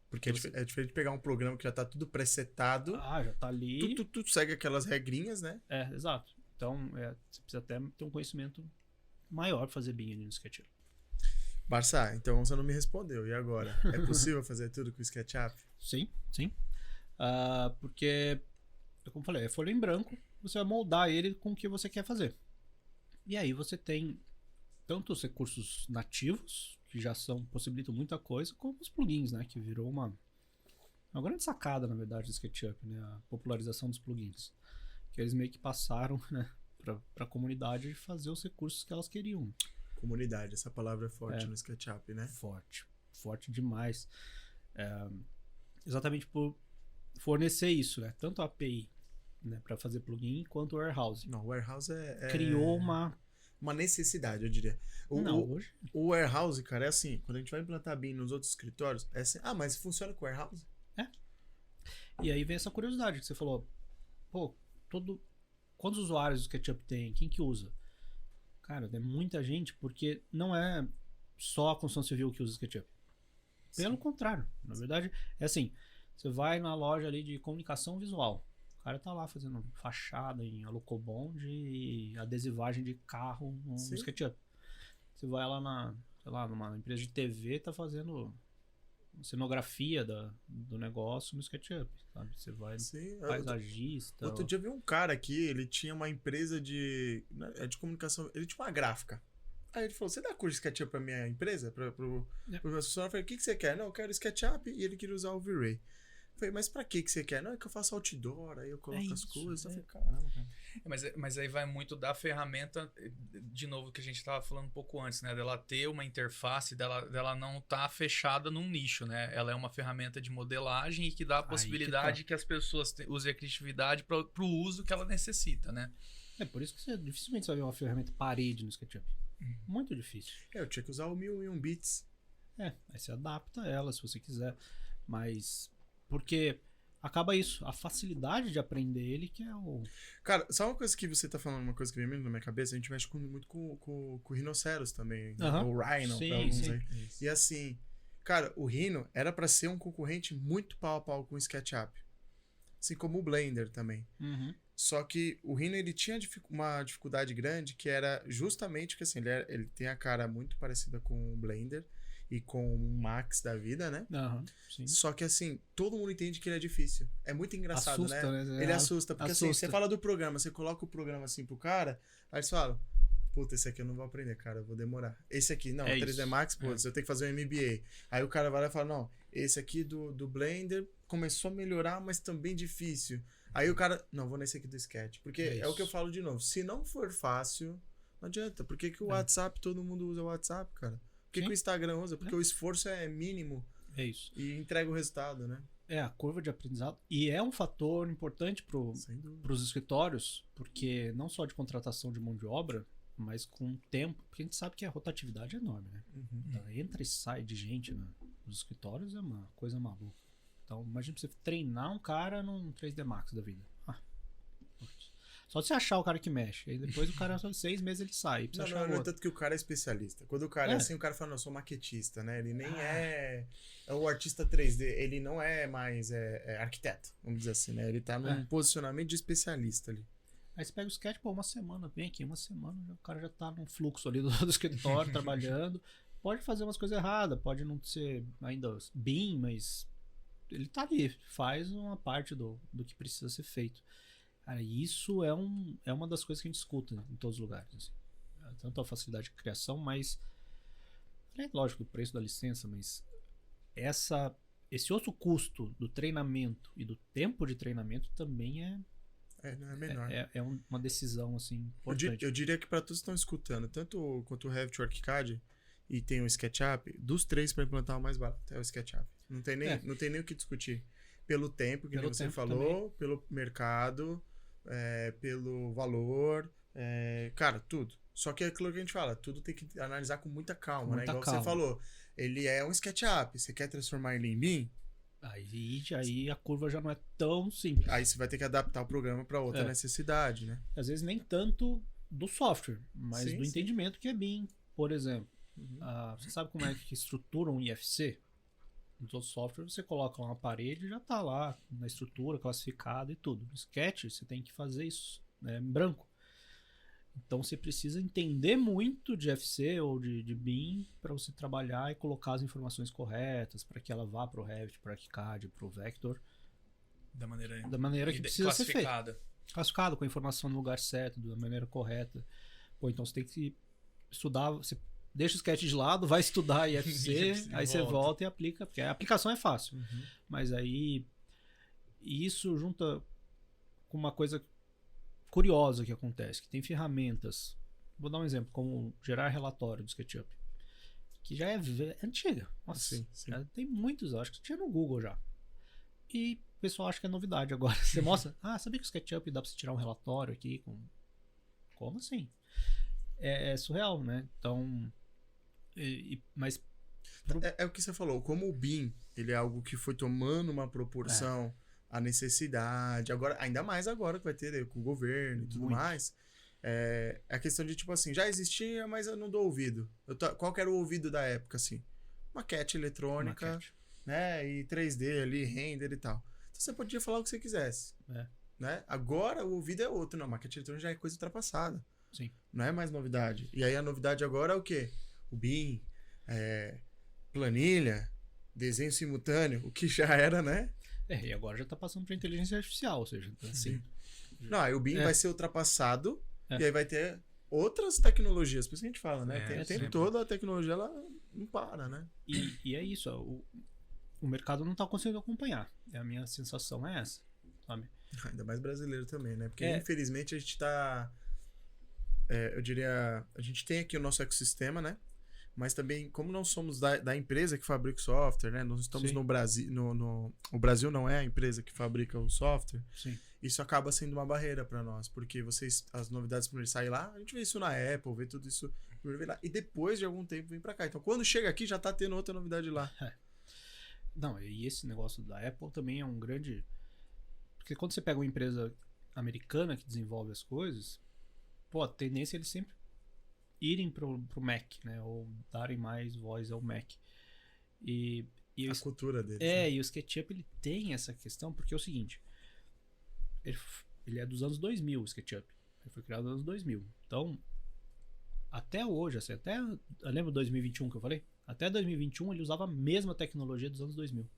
Porque é diferente de pegar um programa que já tá tudo presetado.
Já tá ali.
Tu segue aquelas regrinhas, né?
Exato. Então, você precisa até ter um conhecimento maior para fazer Beam ali no SketchUp.
Barça, então você não me respondeu. E agora? É possível fazer tudo com o SketchUp?
Sim. Porque, como eu falei, é folha em branco. Você vai moldar ele com o que você quer fazer. E aí você tem tanto os recursos nativos, que já possibilitam muita coisa, como os plugins, né? Que virou uma grande sacada, na verdade, do SketchUp, né? A popularização dos plugins. Que eles meio que passaram, né, para a comunidade fazer os recursos que elas queriam.
Comunidade, essa palavra é forte no SketchUp, né?
Forte demais. Exatamente por fornecer isso, né? Tanto a API, né, para fazer plugin, quanto o Warehouse.
Não, o Warehouse
criou uma
necessidade, eu diria.
Hoje...
O Warehouse, cara, é assim, quando a gente vai implantar BIM nos outros escritórios, é assim, mas funciona com o Warehouse?
E aí vem essa curiosidade que você falou, quantos usuários o SketchUp tem? Quem que usa? Cara, tem muita gente, porque não é só a construção civil que usa o SketchUp. Pelo contrário, na verdade, é assim, você vai na loja ali de comunicação visual, o cara tá lá fazendo fachada em Alocobond e adesivagem de carro no SketchUp. Você vai lá numa empresa de TV, tá fazendo cenografia do negócio no SketchUp, sabe? Você vai paisagista.
Outro dia eu vi um cara aqui, ele tinha uma empresa de comunicação, ele tinha uma gráfica. Aí ele falou, você dá curso de SketchUp pra minha empresa? Pro meu funcionário? Eu falei, o que você quer? Não, eu quero SketchUp, e ele queria usar o V-Ray. Eu falei, mas pra que você quer? Não, é que eu faço outdoor, aí eu coloco as coisas. Eu falei, caramba, cara.
Mas aí vai muito da ferramenta, de novo, que a gente estava falando um pouco antes, né? Dela ter uma interface, dela não estar fechada num nicho, né? Ela é uma ferramenta de modelagem e que dá a possibilidade que as pessoas usem a criatividade para o uso que ela necessita, né?
É por isso que dificilmente você vai ver uma ferramenta parede no SketchUp. Muito difícil.
Eu tinha que usar o 1001 bits.
Aí você adapta ela se você quiser, mas... Porque acaba isso, a facilidade de aprender ele que é o...
Cara, sabe uma coisa que você tá falando, uma coisa que vem na minha cabeça? A gente mexe muito com o Rhinoceros também, né? O Rhino, pra alguns aí. Isso. E assim, cara, o Rhino era pra ser um concorrente muito pau a pau com o SketchUp. Assim como o Blender também. Só que o Rhino, ele tinha uma dificuldade grande, que era justamente que assim, ele tem a cara muito parecida com o Blender e com o Max da vida, né?
Sim.
Só que assim, todo mundo entende que ele é difícil. É muito engraçado,
assusta,
né? Ele assusta, porque assim, você fala do programa, você coloca o programa assim pro cara, aí você fala, puta, esse aqui eu não vou aprender, cara, eu vou demorar. Esse aqui, não, 3D Max, putz, eu tenho que fazer um MBA. Aí o cara vai lá e fala, não, esse aqui do Blender começou a melhorar, mas também difícil. Aí o cara, não, vou nesse aqui do Sketch. Porque é o que eu falo de novo, se não for fácil, não adianta. Por que o WhatsApp, todo mundo usa o WhatsApp, cara? Por que o Instagram usa? Porque o esforço é mínimo.
É isso.
E entrega o resultado, né?
A curva de aprendizado. E é um fator importante para os escritórios, porque não só de contratação de mão de obra, mas com o tempo. Porque a gente sabe que a rotatividade é enorme, né? Então, entra e sai de gente nos escritórios é uma coisa maluca. Então, imagina você treinar um cara num 3D Max da vida. Só de você achar o cara que mexe. Aí depois o cara, só 6 meses ele sai.
Não é tanto que o cara é especialista. Quando o cara é assim, o cara fala, não, eu sou maquetista, né? Ele nem é o artista 3D. Ele não é mais arquiteto, vamos dizer assim, né? Ele tá num posicionamento de especialista ali.
Aí você pega o sketch, uma semana, vem aqui, uma semana, o cara já tá num fluxo ali do escritório, trabalhando. Pode fazer umas coisas erradas, pode não ser ainda BIM, mas ele tá ali, faz uma parte do que precisa ser feito. Cara, isso é uma das coisas que a gente escuta em todos os lugares. Assim. Tanto a facilidade de criação, mas... lógico, o preço da licença, mas esse outro custo do treinamento e do tempo de treinamento também
não é menor.
É uma decisão, assim, importante.
Eu diria que para todos que estão escutando, tanto quanto o Revit ou o ArchiCAD, e tem o SketchUp, dos 3 para implantar o mais barato é o SketchUp. Não tem nem o que discutir. Pelo tempo que você falou, também. Pelo mercado... pelo valor, cara, tudo. Só que é aquilo que a gente fala, tudo tem que analisar com muita calma, né? Igual você falou, ele é um SketchUp, você quer transformar ele em BIM?
Aí a curva já não é tão simples.
Aí você vai ter que adaptar o programa para outra necessidade, né?
Às vezes nem tanto do software, mas do entendimento que é BIM, por exemplo. Você sabe como é que estrutura um IFC? Nos outros softwares você coloca uma parede e já está lá na estrutura, classificado e tudo. No Sketch você tem que fazer isso em branco. Então você precisa entender muito de FC ou de BIM para você trabalhar e colocar as informações corretas para que ela vá para o Revit, para o ArchiCAD, para o Vector.
Da
maneira que precisa ser feita. Classificado, com a informação no lugar certo, da maneira correta. Então você tem que estudar, você deixa o Sketch de lado, vai estudar IFC, aí você volta e aplica, porque a aplicação é fácil. Mas aí isso junta com uma coisa curiosa que acontece, que tem ferramentas, vou dar um exemplo, como gerar relatório do SketchUp, que já é antiga. Nossa, sim. Tem muitos, acho que tinha no Google já. E o pessoal acha que é novidade agora. Você mostra, sabia que o SketchUp dá pra você tirar um relatório aqui? Como assim? É surreal, né? Então, mas...
É o que você falou, como o BIM, ele é algo que foi tomando uma proporção... a necessidade, agora, ainda mais agora que vai ter com o governo e tudo mais, é a questão de, tipo assim, já existia, mas eu não dou ouvido. Qual que era o ouvido da época, assim? Maquete eletrônica, né? E 3D ali, render e tal. Então você podia falar o que você quisesse. Né? Agora o ouvido é outro. Não, maquete eletrônica já é coisa ultrapassada.
Sim.
Não é mais novidade. E aí a novidade agora é o quê? O BIM, planilha, desenho simultâneo, o que já era, né?
E agora já está passando para inteligência artificial, ou seja, assim.
Não, aí o BIM vai ser ultrapassado e aí vai ter outras tecnologias. Por isso que a gente fala, né? Tem toda a tecnologia, ela não para, né?
E é isso, o mercado não está conseguindo acompanhar. A minha sensação é essa, sabe?
Ainda mais brasileiro também, né? Porque infelizmente a gente está... eu diria... A gente tem aqui o nosso ecossistema, né? Mas também, como não somos da empresa que fabrica o software, né? Nós estamos no Brasil. O Brasil não é a empresa que fabrica o software.
Sim.
Isso acaba sendo uma barreira para nós. Porque as novidades, quando saem lá, a gente vê isso na Apple, vê tudo isso lá. E depois de algum tempo vem para cá. Então, quando chega aqui, já tá tendo outra novidade lá.
Não, e esse negócio da Apple também é um grande... Porque quando você pega uma empresa americana que desenvolve as coisas, a tendência é eles sempre irem pro Mac, né? Ou darem mais voz ao Mac. E
a cultura deles. Né?
E o SketchUp ele tem essa questão, porque é o seguinte, ele é dos anos 2000, o SketchUp. Ele foi criado nos anos 2000. Então, até hoje, assim, eu lembro 2021 que eu falei? Até 2021 ele usava a mesma tecnologia dos anos 2000.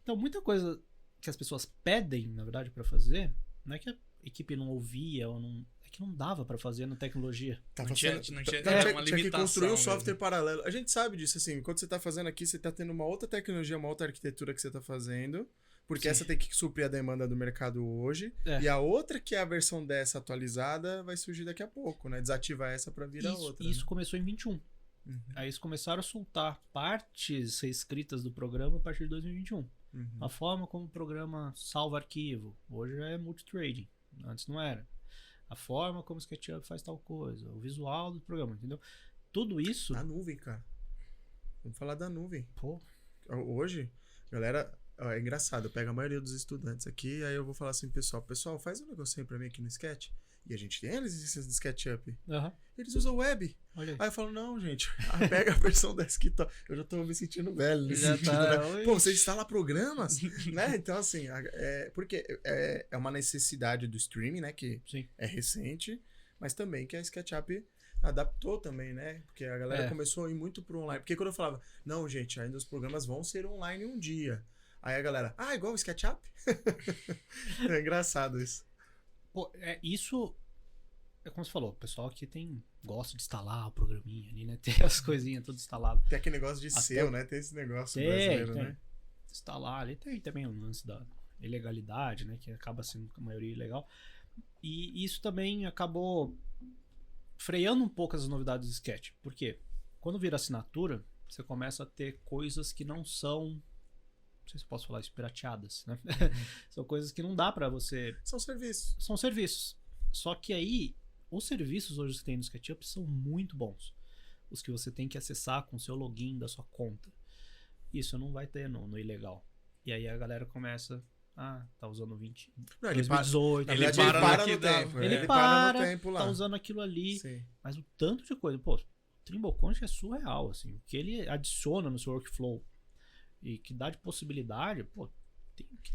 Então, muita coisa que as pessoas pedem, na verdade, para fazer, não é que a equipe não ouvia ou não... que não dava pra fazer na tecnologia.
Tinha uma limitação.
Tinha que construir um software paralelo. A gente sabe disso, assim, quando você tá fazendo aqui, você tá tendo uma outra tecnologia, uma outra arquitetura que você tá fazendo, porque essa tem que suprir a demanda do mercado hoje, e a outra, que é a versão dessa atualizada, vai surgir daqui a pouco, né? Desativa essa pra vir a outra.
Isso começou em 21. Aí eles começaram a soltar partes reescritas do programa a partir de 2021. A forma como o programa salva arquivo, hoje é multithreading, antes não era. A forma como o SketchUp faz tal coisa, o visual do programa, entendeu? Tudo isso...
Na nuvem, cara. Vamos falar da nuvem.
Pô.
Hoje, galera... É engraçado, eu pego a maioria dos estudantes aqui, aí eu vou falar assim, pessoal, faz um negocinho pra mim aqui no Sketch. E a gente tem as licenças de SketchUp. Eles usam web. Aí eu falo, não, gente, pega a versão desktop. Eu já tô me sentindo velho nesse sentido, né? Pô, você instala programas, né? Então, assim, porque é uma necessidade do streaming, né? Que é recente, mas também que a SketchUp adaptou também, né? Porque a galera começou a ir muito pro online. Porque quando eu falava, não, gente, ainda os programas vão ser online um dia. Aí a galera, igual o SketchUp? É engraçado isso.
Pô, isso é como você falou, o pessoal aqui gosta de instalar o programinha ali, né? Ter as coisinhas tudo instalado.
Tem aquele negócio de SEO, né? Tem esse negócio brasileiro, né?
Instalar ali, tem também um lance da ilegalidade, né? Que acaba sendo a maioria ilegal. E isso também acabou freando um pouco as novidades do Sketch. Por quê? Quando vira assinatura, você começa a ter coisas que não são não sei se eu posso falar isso, pirateadas, né? São coisas que não dá pra você...
São serviços.
São serviços. Só que aí, os serviços hoje que tem no SketchUp são muito bons. Os que você tem que acessar com o seu login da sua conta. Isso não vai ter no ilegal. E aí a galera começa... tá usando 20...
Não,
2018...
ele para
no tempo.
Ele para
no tempo lá.
tá usando aquilo ali.
Sim.
Mas o tanto de coisa... Pô, o TrimbleConch é surreal, assim. O que ele adiciona no seu workflow e que dá de possibilidade... Pô,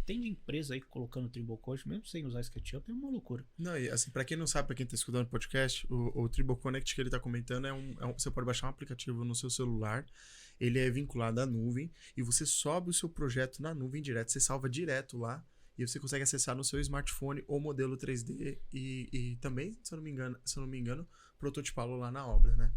tem de empresa aí colocando o TrimbleConch, mesmo sem usar SketchUp, é uma loucura.
Não, e assim, pra quem não sabe, pra quem tá escutando o podcast, o Tribal Connect que ele tá comentando você pode baixar um aplicativo no seu celular, ele é vinculado à nuvem, e você sobe o seu projeto na nuvem direto, você salva direto lá, e você consegue acessar no seu smartphone o modelo 3D e também, se eu não me engano, prototipá-lo lá na obra, né?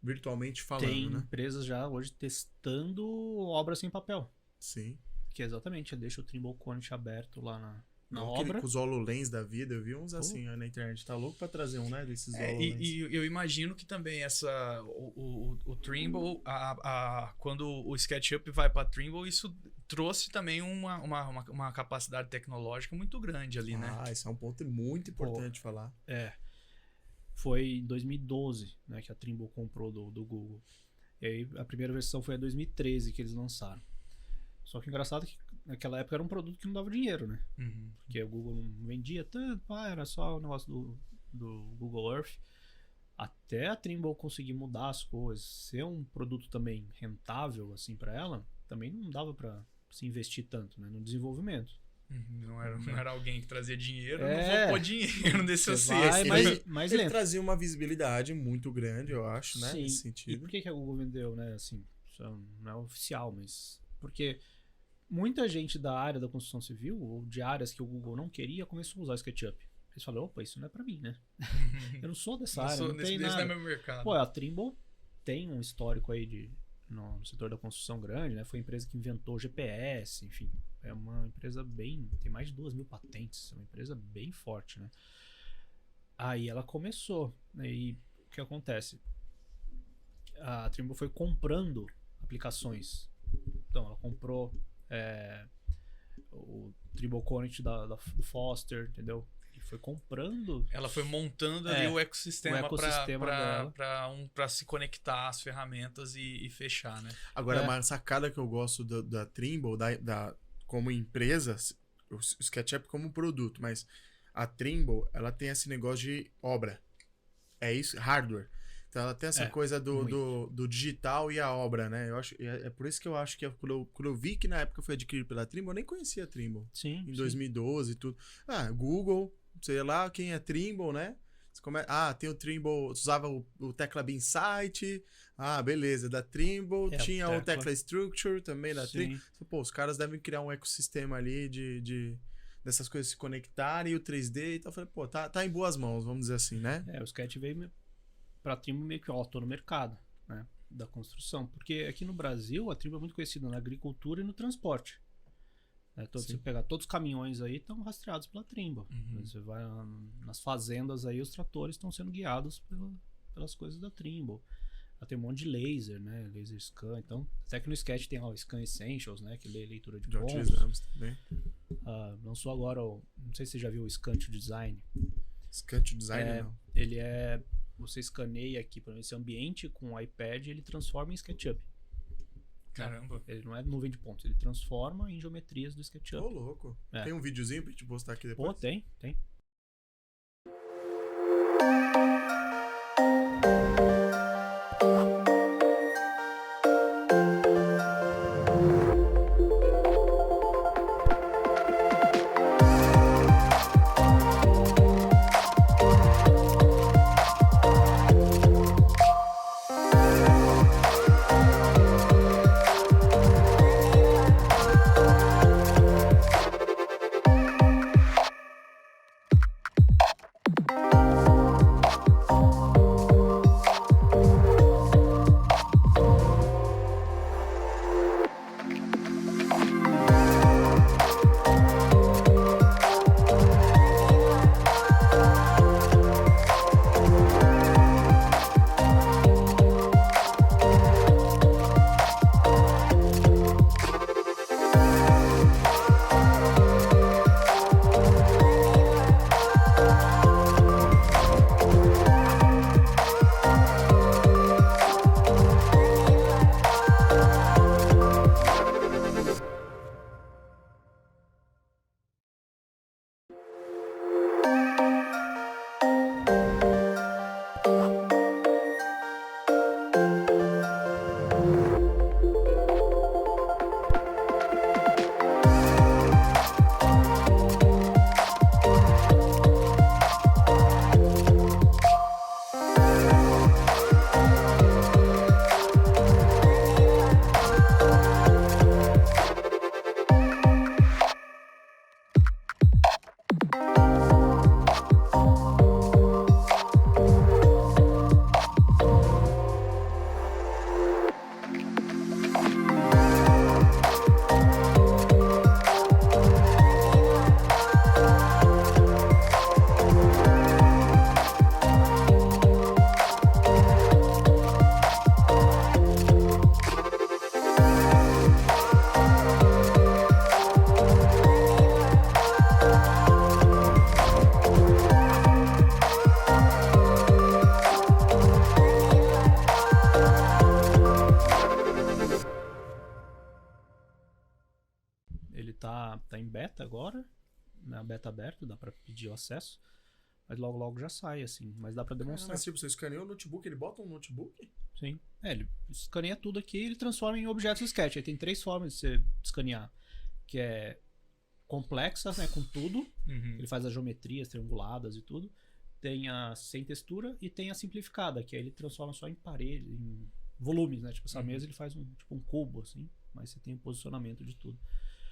Virtualmente falando,
tem
né?
empresas já hoje testando obras sem papel.
Sim.
Que exatamente, deixa o TrimbleConch aberto lá na
Não,
obra.
com os HoloLens da vida, eu vi uns assim na internet. Tá louco pra trazer um, né? Desses HoloLens.
E eu imagino que também o Trimble, quando o SketchUp vai para Trimble, isso trouxe também uma capacidade tecnológica muito grande ali, né?
Esse é um ponto muito importante falar.
Foi em 2012, né, que a Trimble comprou do Google. E aí a primeira versão foi em 2013 que eles lançaram. Só que engraçado que naquela época era um produto que não dava dinheiro, né?
Uhum.
Porque o Google não vendia tanto, era só o negócio do Google Earth. Até a Trimble conseguir mudar as coisas, ser um produto também rentável assim para ela, também não dava para se investir tanto, né, no desenvolvimento.
Não era alguém que trazia dinheiro, não vou pôr dinheiro nesse
vai, mas
ele trazia uma visibilidade muito grande, eu acho, né?
Sim.
Nesse sentido.
E por que a Google vendeu, né? Assim, isso não é oficial, mas porque muita gente da área da construção civil, ou de áreas que o Google não queria, começou a usar o SketchUp. Eles falaram, opa, isso não é pra mim, né? Eu não sou dessa área, não tem nada.
Não é meu mercado.
Pô, a Trimble tem um histórico aí no setor da construção grande, né? Foi a empresa que inventou o GPS, enfim. É uma empresa tem mais de 2.000 patentes, é uma empresa bem forte, né? Aí ela começou, né? E o que acontece? A Trimble foi comprando aplicações. Então, ela comprou o TrimbleConch do Foster, entendeu? E foi comprando.
Ela foi montando ali o ecossistema para se conectar às ferramentas e fechar, né?
Agora, uma sacada que eu gosto da Trimble, como empresa, o SketchUp como produto, mas a Trimble, ela tem esse negócio de obra. É isso, hardware. Então ela tem essa coisa do digital e a obra, né? Eu acho, é por isso que eu acho que quando eu vi que na época foi adquirido pela Trimble, eu nem conhecia a Trimble.
Sim.
Em 2012 e tudo. Google, sei lá quem é Trimble, né? Tem o Trimble, usava o Tecla Insight. Beleza, da Trimble. Tinha o Tecla Structure também da Trimble. Pô, os caras devem criar um ecossistema ali dessas coisas se conectarem e o 3D. Então eu falei, pô, tá em boas mãos, vamos dizer assim, né?
O Sketch veio pra Trimble meio que tô no mercado, né, da construção. Porque aqui no Brasil, a Trimble é muito conhecida na agricultura e no transporte. Você pegar todos os caminhões aí estão rastreados pela Trimble. Você vai nas fazendas aí, os tratores estão sendo guiados pelas coisas da Trimble. Ela tem um monte de laser, né? Laser scan. Então, até que no Sketch tem o Scan Essentials, né? Que lê leitura de pontos. Lançou agora, não sei se você já viu o Scan to Design.
Scan to Design, não.
Ele você escaneia aqui para esse ambiente com o iPad e ele transforma em SketchUp.
Caramba.
Ele não é nuvem de pontos, ele transforma em geometrias do SketchUp.
Ô, louco. Tem um videozinho pra gente postar aqui depois?
Pô, tem. beta agora, na beta aberta, dá pra pedir o acesso. Mas logo já sai, assim. Mas dá pra demonstrar.
Mas tipo, você escaneou o notebook, ele bota um notebook?
Sim. Ele escaneia tudo aqui e ele transforma em objetos sketch. Aí tem 3 formas de você escanear. Que é complexas, né? Com tudo. Ele faz as geometrias trianguladas e tudo. Tem a sem textura e tem a simplificada, que aí ele transforma só em parede, em volumes, né? Tipo, essa mesa ele faz um cubo, assim. Mas você tem o posicionamento de tudo.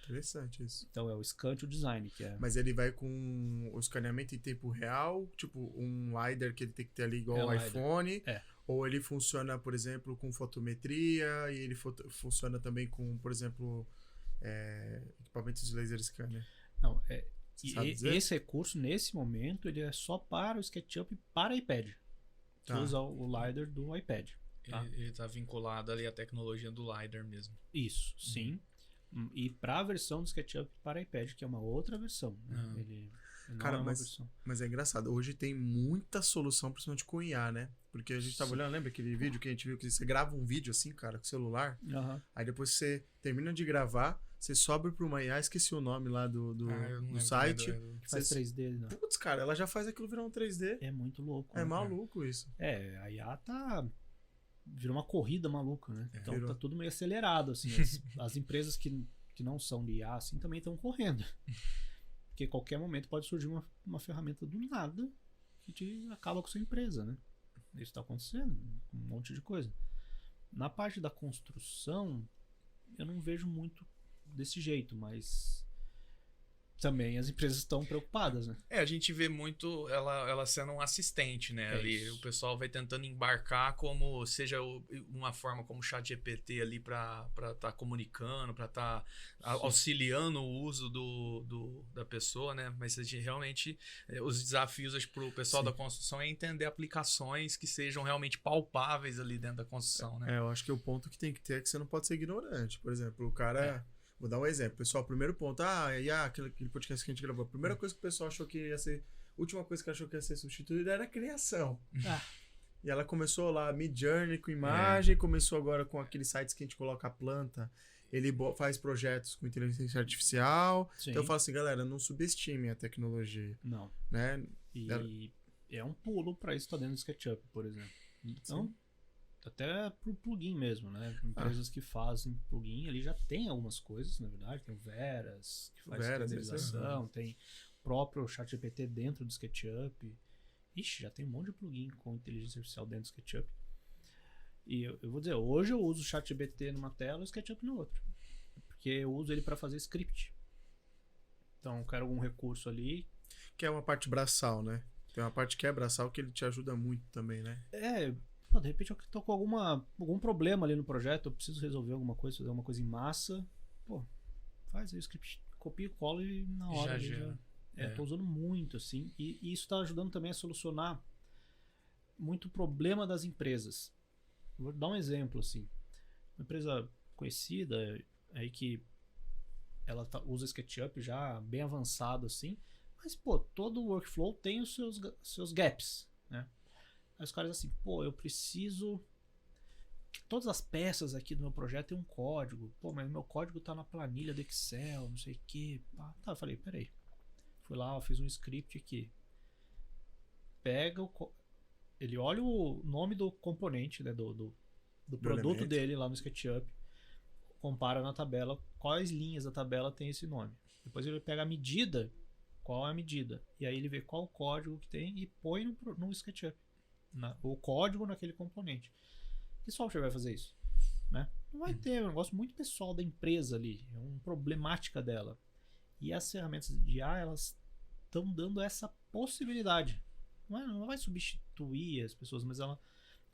Interessante isso.
Então é o scan to design, que é...
Mas ele vai com o escaneamento em tempo real, tipo um LiDAR que ele tem que ter ali igual ao
LiDAR.
iPhone,
É.
ou ele funciona, por exemplo, com fotometria, e ele funciona também com, por exemplo, equipamentos de laser scanner.
Não,
Você sabe dizer?
esse recurso, nesse momento, ele é só para o SketchUp para iPad. Você
Tá.
usa o LiDAR do iPad. Tá?
Ele tá vinculado ali à tecnologia do LiDAR mesmo.
Isso, sim. E para a versão do SketchUp para iPad, que é uma outra versão. Né? Ele não
Cara,
é uma
mas-
versão.
Mas é engraçado, hoje tem muita solução, principalmente com IA, né? Porque a gente tava olhando, lembra aquele vídeo que a gente viu que você grava um vídeo assim, cara, com o celular,
Aham.
aí depois você termina de gravar, você sobe pra uma IA, esqueci o nome lá do
Eu não lembro
do site.
também
Que faz
Você-
3D, não.
Putz, cara, ela já faz aquilo virar um 3D.
É muito louco.
É
né?
maluco isso.
A IA virou uma corrida maluca, né? Então
Virou.
tá tudo meio acelerado, assim. As empresas que não são de IA, assim, também estão correndo. Porque a qualquer momento pode surgir uma ferramenta do nada que te acaba com a sua empresa, né? Isso tá acontecendo, um monte de coisa. Na parte da construção, eu não vejo muito desse jeito, mas também as empresas estão preocupadas, né?
A gente vê muito ela sendo um assistente, né?
É
Ali,
isso.
o pessoal vai tentando embarcar como seja uma forma como o ChatGPT ali para estar comunicando, para estar auxiliando o uso da pessoa, né? Mas a gente realmente os desafios para o pessoal
Sim.
da construção é entender aplicações que sejam realmente palpáveis ali dentro da construção, né?
Eu acho que o ponto que tem que ter é que você não pode ser ignorante. Por exemplo, o cara. Vou dar um exemplo. Pessoal, primeiro ponto. Aquele podcast que a gente gravou. A primeira coisa que o pessoal achou que ia ser. Última coisa que achou que ia ser substituída era a criação.
Ah.
E ela começou lá, Midjourney com imagem, começou agora com aqueles sites que a gente coloca a planta. Ele faz projetos com inteligência artificial.
Sim.
Então eu falo assim, galera, não subestimem a tecnologia,
Não.
né?
E é um pulo para isso estar dentro do SketchUp, por exemplo. Então, até pro plugin mesmo, né? Empresas que fazem plugin, ali já tem algumas coisas, na verdade. Tem o Veras, que faz
Veras,
renderização, tem o próprio ChatGPT dentro do SketchUp. Ixi, já tem um monte de plugin com inteligência artificial dentro do SketchUp. E eu vou dizer, hoje eu uso o ChatGPT numa tela e o SketchUp na outra. Porque eu uso ele para fazer script. Então, eu quero algum recurso ali.
Que é uma parte braçal, né? Tem uma parte que é braçal que ele te ajuda muito também, né?
De repente eu tô com algum problema ali no projeto, eu preciso resolver alguma coisa, fazer alguma coisa em massa. Pô, faz aí o script, copia e cola e na hora
Já
ali
gera.
tô usando muito, assim. E isso tá ajudando também a solucionar muito problema das empresas. Vou dar um exemplo, assim. Uma empresa conhecida aí que ela usa SketchUp já bem avançado, assim. Mas, pô, todo o workflow tem os seus gaps, né? Aí os caras assim, pô, eu preciso que todas as peças aqui do meu projeto tenham um código. Pô, mas meu código tá na planilha do Excel, não sei o que. Tá, eu falei, peraí. Fui lá, eu fiz um script aqui. Pega ele olha o nome do componente, né, do produto
elemento.
dele lá no SketchUp. Compara na tabela quais linhas da tabela tem esse nome. Depois ele pega a medida, qual é a medida. E aí ele vê qual o código que tem e põe no SketchUp. O código naquele componente. Que software vai fazer isso? Né? Não vai ter, é um negócio muito pessoal da empresa ali. É uma problemática dela. E as ferramentas de IA, elas estão dando essa possibilidade. Não vai substituir as pessoas, mas ela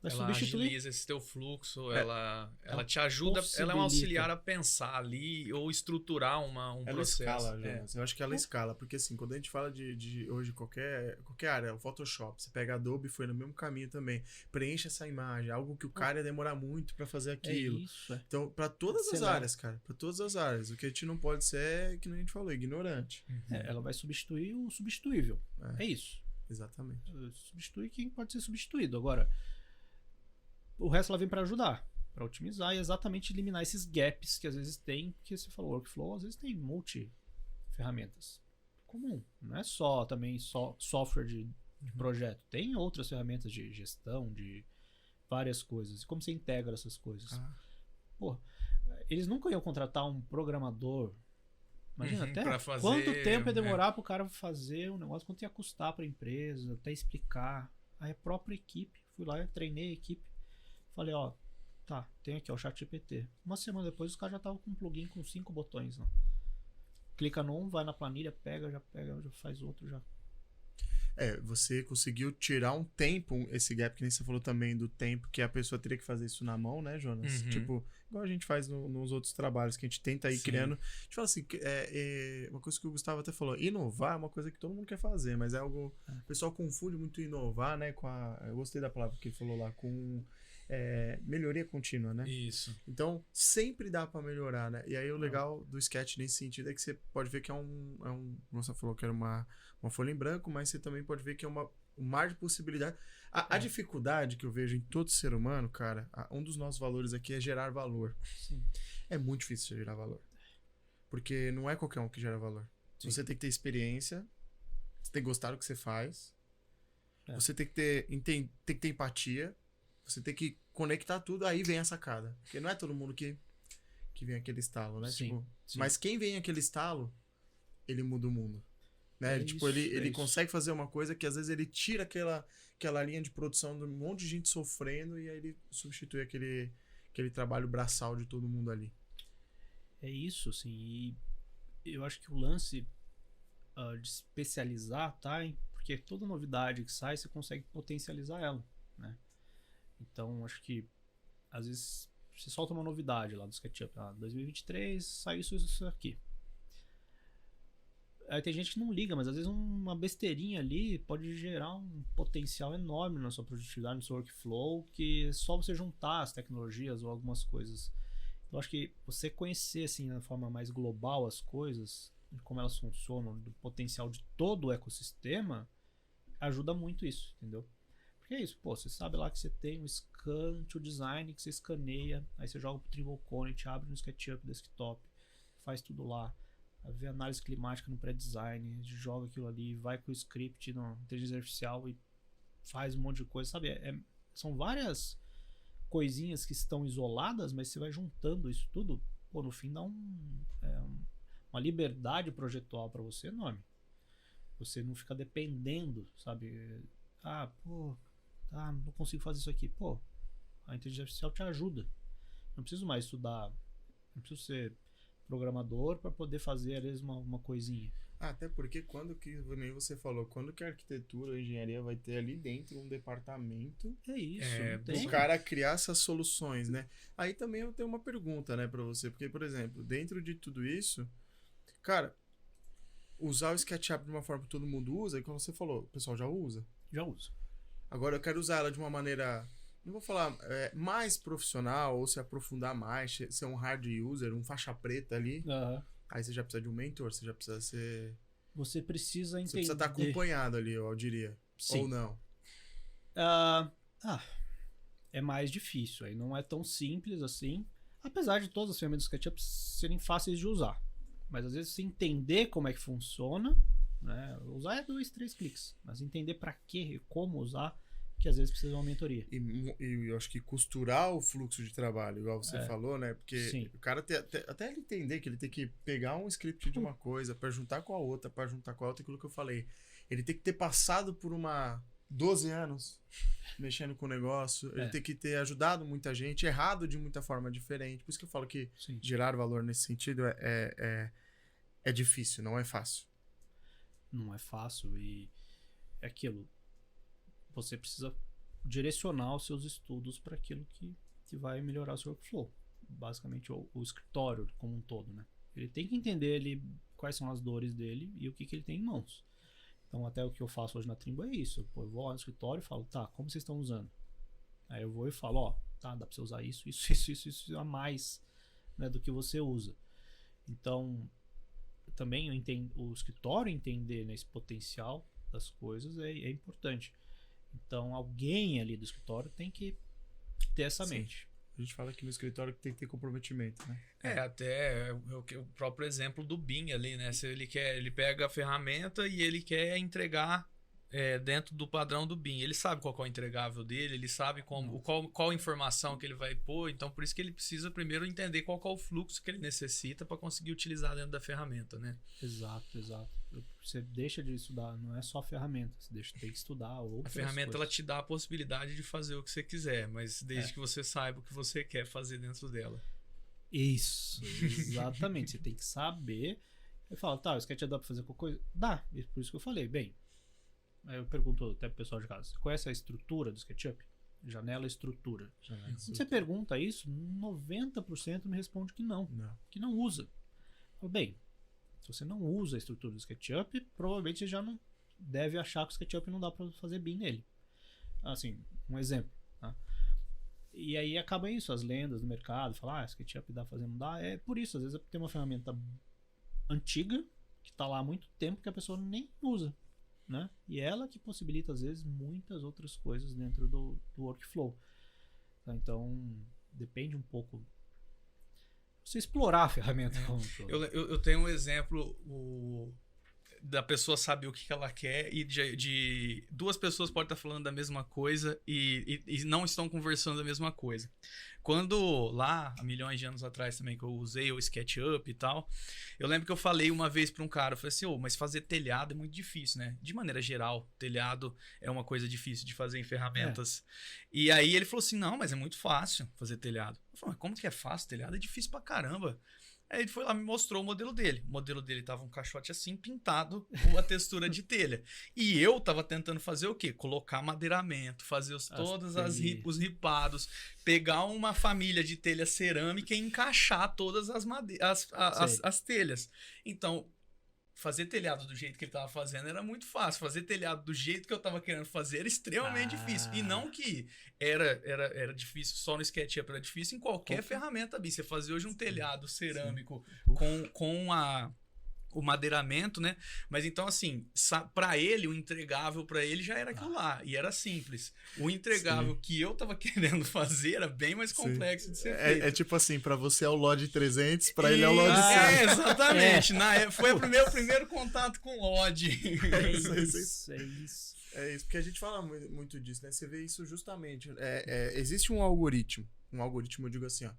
vai
Ela
substituir.
agiliza esse teu fluxo, ela te ajuda, ela é um
possibilita.
auxiliar a pensar ali ou estruturar um
Ela
processo.
escala, Jonas. Eu acho que ela escala, porque assim, quando a gente fala de hoje qualquer área, o Photoshop, você pega a Adobe, foi no mesmo caminho também. Preenche essa imagem, algo que o cara ia demorar muito pra fazer aquilo.
É isso, é.
Então, pra todas as
Acelera.
áreas, cara, pra todas as áreas, o que a gente não pode ser é, que nem a gente falou, ignorante.
Ela vai substituir o substituível. É isso.
Exatamente.
Substitui quem pode ser substituído. Agora, o resto ela vem para ajudar, para otimizar e exatamente eliminar esses gaps que às vezes tem, que você falou, workflow, às vezes tem ferramentas comum. Não é só também só software de projeto. Tem outras ferramentas de gestão, de várias coisas. E como você integra essas coisas? Pô, eles nunca iam contratar um programador. Imagina até
pra fazer,
quanto tempo ia demorar pro cara fazer um negócio, quanto ia custar pra empresa, até explicar. Aí a própria equipe, fui lá, eu treinei a equipe. Falei, ó, tá, tem aqui ó, o ChatGPT. Uma semana depois os caras já estavam com um plugin com 5 botões lá. Clica num, vai na planilha, pega, já faz outro, já.
Você conseguiu tirar um tempo, esse gap que nem você falou também, do tempo que a pessoa teria que fazer isso na mão, né, Jonas? Tipo, igual a gente faz nos outros trabalhos, que a gente tenta ir criando. A gente fala assim, uma coisa que o Gustavo até falou, inovar é uma coisa que todo mundo quer fazer, mas é algo... O pessoal confunde muito inovar, né, com eu gostei da palavra que ele falou lá, com melhoria contínua, né?
Isso.
Então, sempre dá pra melhorar, né? E aí o legal do sketch nesse sentido é que você pode ver que como você falou que era uma folha em branco, mas você também pode ver que é um mar de possibilidade. A dificuldade que eu vejo em todo ser humano, cara, um dos nossos valores aqui é gerar valor.
Sim.
É muito difícil gerar valor. Porque não é qualquer um que gera valor.
Sim.
Você tem que ter experiência, você tem que gostar do que você faz, você tem que ter empatia, você tem que conectar tudo, aí vem a sacada. Porque não é todo mundo que vem aquele estalo, né?
Sim,
tipo,
sim.
Mas quem vem aquele estalo, ele muda o mundo. Né? Ele consegue fazer uma coisa que às vezes ele tira aquela linha de produção de um monte de gente sofrendo e aí ele substitui aquele trabalho braçal de todo mundo ali.
É isso, assim, e eu acho que o lance de especializar, tá? Porque toda novidade que sai, você consegue potencializar ela, né? Então, acho que às vezes você solta uma novidade lá do SketchUp, 2023 saiu isso aqui. Aí tem gente que não liga, mas às vezes uma besteirinha ali pode gerar um potencial enorme na sua produtividade, no seu workflow, que é só você juntar as tecnologias ou algumas coisas. Eu acho que você conhecer assim, de forma mais global as coisas, como elas funcionam, do potencial de todo o ecossistema, ajuda muito isso, entendeu? Porque é isso, pô, você sabe lá que você tem um scan to design, que você escaneia, aí você joga pro Trimble Connect, abre no SketchUp desktop, faz tudo lá. Vê análise climática no pré-design, joga aquilo ali, vai com o script na inteligência artificial e faz um monte de coisa, sabe? São várias coisinhas que estão isoladas, mas você vai juntando isso tudo, pô, no fim dá uma liberdade projetual para você enorme. Você não fica dependendo, sabe? Não consigo fazer isso aqui. Pô, a inteligência artificial te ajuda. Não preciso mais estudar, não preciso ser programador para poder fazer às vezes uma coisinha.
Até porque nem você falou, quando que a arquitetura ou engenharia vai ter ali dentro um departamento
Tem.
o cara criar essas soluções, né? Aí também eu tenho uma pergunta, né, para você, porque, por exemplo, dentro de tudo isso, cara, usar o SketchUp de uma forma que todo mundo usa, e como você falou, o pessoal já usa.
Já usa.
Agora eu quero usar ela de uma maneira, não vou falar mais profissional ou se aprofundar mais, ser um hard user, um faixa preta ali. Aí você já precisa de um mentor, você já precisa ser...
Você precisa entender...
Você precisa estar acompanhado ali, eu diria.
Sim.
Ou não?
É mais difícil. Aí não é tão simples assim. Apesar de todas as ferramentas do SketchUp serem fáceis de usar. Mas às vezes você entender como é que funciona, né? Usar é 2, 3 cliques. Mas entender para que, como usar, que às vezes precisa de uma mentoria.
E eu acho que costurar o fluxo de trabalho, igual você falou, né? Porque
Sim.
o cara até ele entender que ele tem que pegar um script de uma coisa para juntar com a outra, aquilo que eu falei. Ele tem que ter passado por 12 anos mexendo com o negócio, ele tem que ter ajudado muita gente, errado de muita forma diferente. Por isso que eu falo que gerar valor nesse sentido é difícil, não é fácil.
Não é fácil e é aquilo. Você precisa direcionar os seus estudos para aquilo que vai melhorar o seu workflow. Basicamente, o escritório como um todo, né? Ele tem que entender quais são as dores dele e o que ele tem em mãos. Então, até o que eu faço hoje na Trimble é isso. Eu vou lá no escritório e falo, tá, como vocês estão usando? Aí eu vou e falo, dá para você usar isso a mais, né, do que você usa. Então, também o escritório entender, né, esse potencial das coisas é importante. Então, alguém ali do escritório tem que ter essa mente.
A gente fala aqui no escritório que tem que ter comprometimento, né?
Até o próprio exemplo do BIM ali, né? Se ele pega a ferramenta e ele quer entregar dentro do padrão do BIM. Ele sabe qual é o entregável dele, ele sabe qual informação que ele vai pôr, então por isso que ele precisa primeiro entender qual é o fluxo que ele necessita para conseguir utilizar dentro da ferramenta, né?
Exato. Você deixa de estudar, não é só a ferramenta, você tem que estudar outras
A ferramenta
coisas.
ela te dá a possibilidade de fazer o que você quiser, mas desde que você saiba o que você quer fazer dentro dela.
Isso, exatamente. Você tem que saber. Eu falo, tá, o SketchUp dá pra fazer qualquer coisa? Dá, por isso que eu falei. Bem, aí eu pergunto até pro pessoal de casa, você conhece a estrutura do SketchUp? Janela, estrutura. Quando você pergunta isso, 90% me responde que não. Que não usa. Eu falo, bem, se você não usa a estrutura do SketchUp, provavelmente você já não deve achar que o SketchUp não dá pra fazer BIM nele. Assim, um exemplo, tá? E aí acaba isso, as lendas do mercado, falar, SketchUp dá pra fazer, não dá. É por isso, às vezes tem uma ferramenta antiga, que tá lá há muito tempo, que a pessoa nem usa, né? E ela que possibilita, às vezes, muitas outras coisas dentro do workflow. Tá? Então, depende um pouco você explorar a ferramenta.
Eu tenho um exemplo da pessoa saber o que ela quer e de duas pessoas podem estar falando da mesma coisa e não estão conversando da mesma coisa. Quando lá, há milhões de anos atrás também, que eu usei o SketchUp e tal, eu lembro que eu falei uma vez para um cara, eu falei assim, mas fazer telhado é muito difícil, né? De maneira geral, telhado é uma coisa difícil de fazer em ferramentas. E aí ele falou assim, não, mas é muito fácil fazer telhado. Eu falei, mas como que é fácil? Telhado é difícil pra caramba. Aí ele foi lá e me mostrou o modelo dele. O modelo dele tava um caixote assim, pintado com a textura de telha. E eu tava tentando fazer o quê? Colocar madeiramento, fazer todos os ripados, pegar uma família de telha cerâmica e encaixar todas as telhas. Então, fazer telhado do jeito que ele tava fazendo era muito fácil. Fazer telhado do jeito que eu tava querendo fazer era extremamente difícil. E não que era difícil só no SketchUp, era difícil em qualquer ferramenta, Bi. Você fazer hoje um telhado cerâmico com o madeiramento, né? Mas então, assim, pra ele, o entregável pra ele já era aquilo lá. E era simples. O entregável que eu tava querendo fazer era bem mais complexo de ser feito.
É tipo assim, pra você é o LOD 300, pra ele é o LOD 100.
Exatamente. Foi o meu primeiro contato com LOD.
É isso.
É isso, porque a gente fala muito disso, né? Você vê isso justamente. Existe um algoritmo. Um algoritmo, eu digo assim, ó.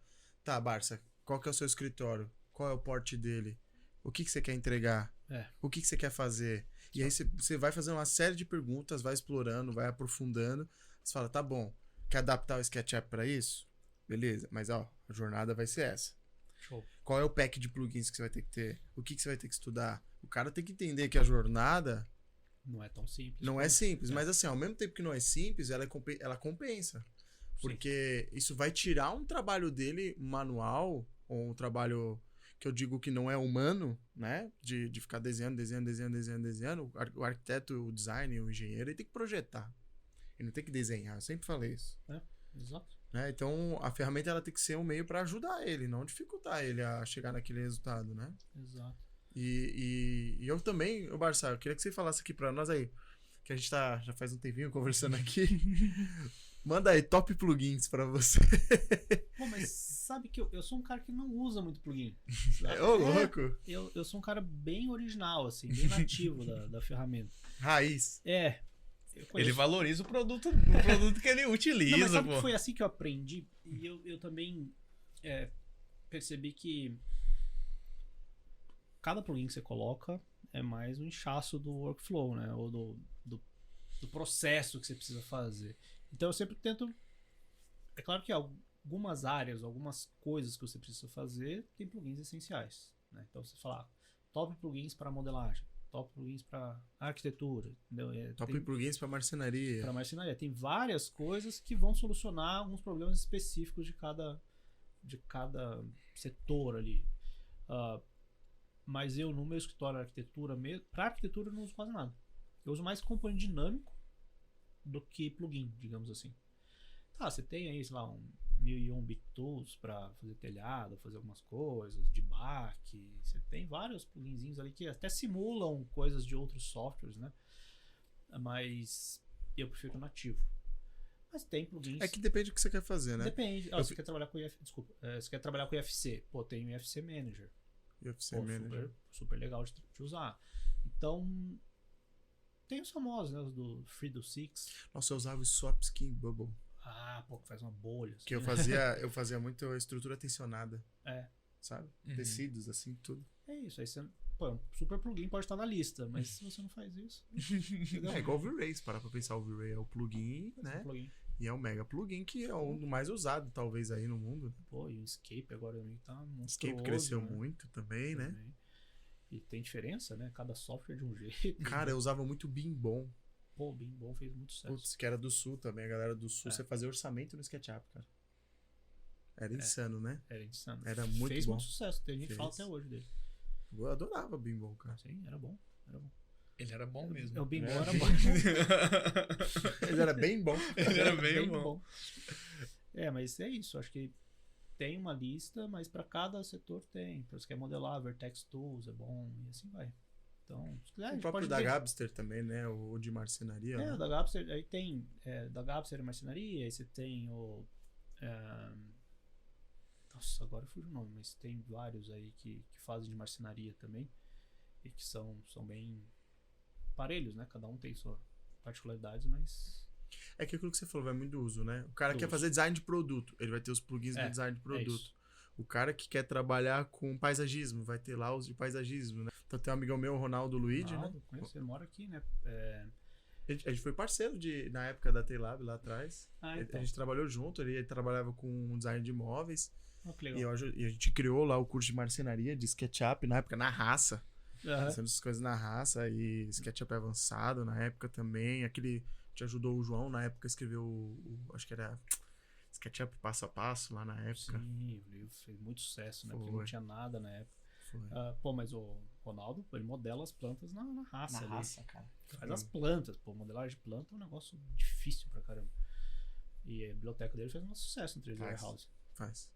Tá, Barça, qual que é o seu escritório? Qual é o porte dele? O que você quer entregar? O que você quer fazer? E aí você vai fazendo uma série de perguntas, vai explorando, vai aprofundando. Você fala, tá bom, quer adaptar o SketchUp para isso? Beleza, mas ó, a jornada vai ser essa.
Show.
Qual é o pack de plugins que você vai ter que ter? O que você vai ter que estudar? O cara tem que entender que a jornada
não é tão simples.
Não é simples, mas assim, ao mesmo tempo que não é simples, ela compensa. Porque isso vai tirar um trabalho dele manual, ou um trabalho que eu digo que não é humano, né? De ficar desenhando. O arquiteto, o designer, o engenheiro, ele tem que projetar. Ele não tem que desenhar. Eu sempre falei isso.
Exato.
Né? Então, a ferramenta ela tem que ser um meio para ajudar ele, não dificultar ele a chegar naquele resultado, né?
Exato.
E eu também, Barça, eu queria que você falasse aqui para nós aí, que a gente tá já faz um tempinho conversando aqui. Manda aí, top plugins pra você.
Pô, mas sabe que eu sou um cara que não usa muito plugin.
Ô, louco!
Eu sou um cara bem original, assim, bem nativo da ferramenta.
Raiz.
Ele valoriza o produto que ele utiliza.
Não, mas sabe que foi assim que eu aprendi? E eu também percebi que cada plugin que você coloca é mais um inchaço do workflow, né? Ou do processo que você precisa fazer. Então eu sempre tento... É claro que algumas áreas, algumas coisas que você precisa fazer, tem plugins essenciais, né? Então você fala, top plugins para modelagem, top plugins para arquitetura, entendeu?
Top plugins para marcenaria.
Para marcenaria. Tem várias coisas que vão solucionar alguns problemas específicos de cada setor ali. Mas eu, no meu escritório de arquitetura, para arquitetura eu não uso quase nada. Eu uso mais componente dinâmico do que plugin, digamos assim. Tá, você tem aí, sei lá, 1001 Bit Tools para fazer telhado, fazer algumas coisas, debug, você tem vários pluginzinhos ali que até simulam coisas de outros softwares, né? Mas eu prefiro nativo. Mas tem plugins.
É que depende do que você quer fazer, né?
Depende. Você quer trabalhar com Desculpa. Você quer trabalhar com IFC. Pô, tem o IFC Manager.
UFC
Pô,
Manager.
super legal de usar. Então, tem os famosos, né? Os do FreeDO6.
Nossa, eu usava o Swap Skin Bubble.
Pô, que faz uma bolha. Assim,
Que eu fazia muito a estrutura tensionada. Sabe? Tecidos, assim, tudo.
É isso. Aí você... Pô, um super plugin pode estar na lista, mas se você não faz isso...
É igual o V-Ray, se parar pra pensar, o V-Ray é o plugin, né? E é o mega plugin, que é o mais usado, talvez, aí no mundo.
Pô, e o Escape agora também tá monstruoso.
Escape cresceu muito também, né?
E tem diferença, né? Cada software de um jeito.
Cara, eu usava muito Bimbom.
Pô, o Bimbom fez muito sucesso.
Putz, que era do Sul também. A galera do Sul, você fazia orçamento no SketchUp, cara. Era insano, né?
Era insano.
Era muito
fez
bom.
Muito sucesso. Tem gente que fala até hoje dele.
Eu adorava Bimbom, cara.
Sim, era bom.
Ele era bom mesmo.
O Bimbom era bom.
Ele era bem bom.
Ele era bem bom.
Mas é isso. Acho que tem uma lista, mas para cada setor tem. Para você quer modelar, Vertex Tools é bom e assim vai. Então, se quiser,
o próprio da Gabster também, né? O de marcenaria.
O da Gabster, aí tem da Gabster e marcenaria, aí você tem o... Nossa, agora fugiu o nome, mas tem vários aí que fazem de marcenaria também e que são bem parelhos, né? Cada um tem suas particularidades, mas...
É que aquilo que você falou vai muito do uso, né? O cara quer fazer design de produto, ele vai ter os plugins de design de produto. O cara que quer trabalhar com paisagismo, vai ter lá os de paisagismo, né? Então tem um amigão meu, Ronaldo Luigi, né?
Conheço, ele mora aqui, né?
A gente foi parceiro na época da Tailab lá atrás.
Então.
A gente trabalhou junto, ele trabalhava com design de imóveis.
Que legal.
E a gente criou lá o curso de marcenaria, de SketchUp, na época, na raça. Fazendo essas coisas na raça. E SketchUp avançado na época também. Te ajudou o João, na época, escreveu acho que era SketchUp passo a passo lá na época.
Sim, o livro fez muito sucesso, né? Porque não tinha nada na época. Mas o Ronaldo, ele modela as plantas na raça.
Na raça, cara.
Faz as plantas. Modelagem de planta é um negócio difícil pra caramba. E a biblioteca dele fez um sucesso no 3D Warehouse.
Faz.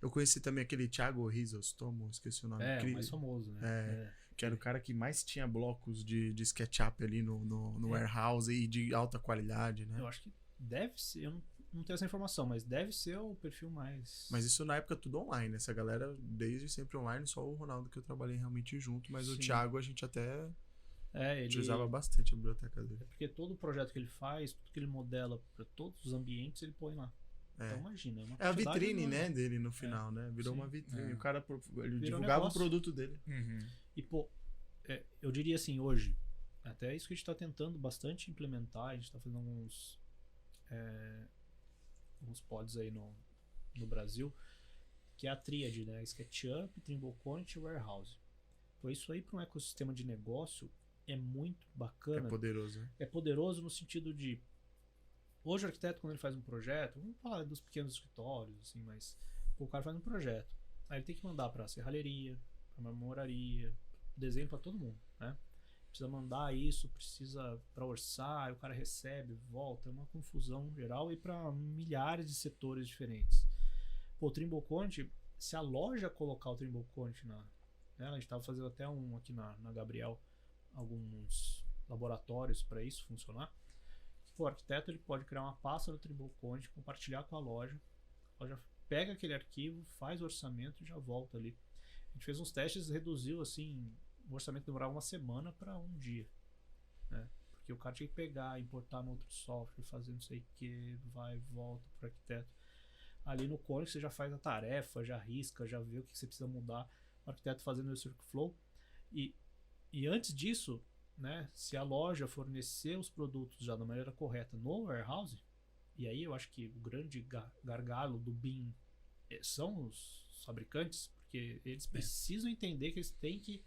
Eu conheci também aquele Thiago Risostomo, esqueci o nome.
O mais famoso, né?
Que era o cara que mais tinha blocos de SketchUp ali no Warehouse e de alta qualidade, né?
Eu acho que deve ser, eu não tenho essa informação, mas deve ser o perfil mais...
Mas isso na época tudo online, essa galera desde sempre online, só o Ronaldo que eu trabalhei realmente junto, mas o Thiago a gente até utilizava bastante a biblioteca dele.
Porque todo o projeto que ele faz, tudo que ele modela para todos os ambientes, ele põe lá. Então imagina.
É a vitrine, né, dele no final, né? Virou uma vitrine. O cara ele divulgava o produto dele.
E, pô, eu diria assim, hoje, até isso que a gente está tentando bastante implementar, a gente está fazendo alguns pods aí no Brasil, que é a tríade, né? SketchUp, Trimble Connect e Warehouse. Então isso aí para um ecossistema de negócio é muito bacana.
É poderoso, né?
É poderoso no sentido de... Hoje o arquiteto, quando ele faz um projeto, vamos falar dos pequenos escritórios, assim, mas o cara faz um projeto. Aí ele tem que mandar para a serralheria, para a marmoraria, desenho para todo mundo, né? Precisa mandar isso, precisa para orçar, aí o cara recebe, volta, é uma confusão geral e para milhares de setores diferentes. Pô, o Trimble Connect, se a loja colocar o Trimble Connect né, a gente estava fazendo até aqui na Gabriel, alguns laboratórios para isso funcionar. O arquiteto ele pode criar uma pasta do Trimble Connect, compartilhar com a loja pega aquele arquivo, faz o orçamento e já volta ali. A gente fez uns testes, reduziu assim, o orçamento demorava uma semana para um dia, né? Porque o cara tinha que pegar, importar no outro software, fazer não sei o que, vai e volta para o arquiteto. Ali no Connect você já faz a tarefa, já risca, já vê o que você precisa mudar, o arquiteto fazendo esse workflow. E antes disso, né, se a loja fornecer os produtos já da maneira correta no warehouse, e aí eu acho que o grande gargalo do BIM são os fabricantes, porque eles precisam entender que eles têm que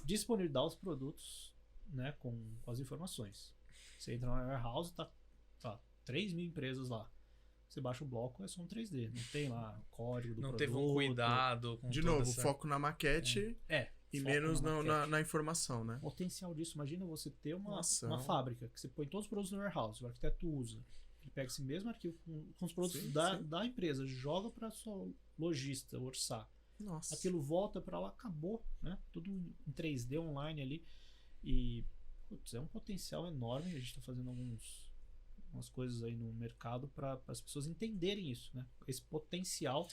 disponibilizar os produtos, né, com as informações. Você entra no warehouse, tá 3.000 empresas lá. Você baixa o bloco, é só um 3D. Não tem lá o código do
produto. Não
teve
um cuidado. Com
de novo, foco na maquete e menos na informação, né?
O potencial disso, imagina você ter uma fábrica que você põe todos os produtos no warehouse, o arquiteto usa. Ele pega esse mesmo arquivo com os produtos da empresa, joga para sua lojista orçar.
Nossa.
Aquilo volta para lá, acabou, né? Tudo em 3D online ali. E putz, é um potencial enorme. A gente está fazendo umas coisas aí no mercado para as pessoas entenderem isso, né? Esse potencial.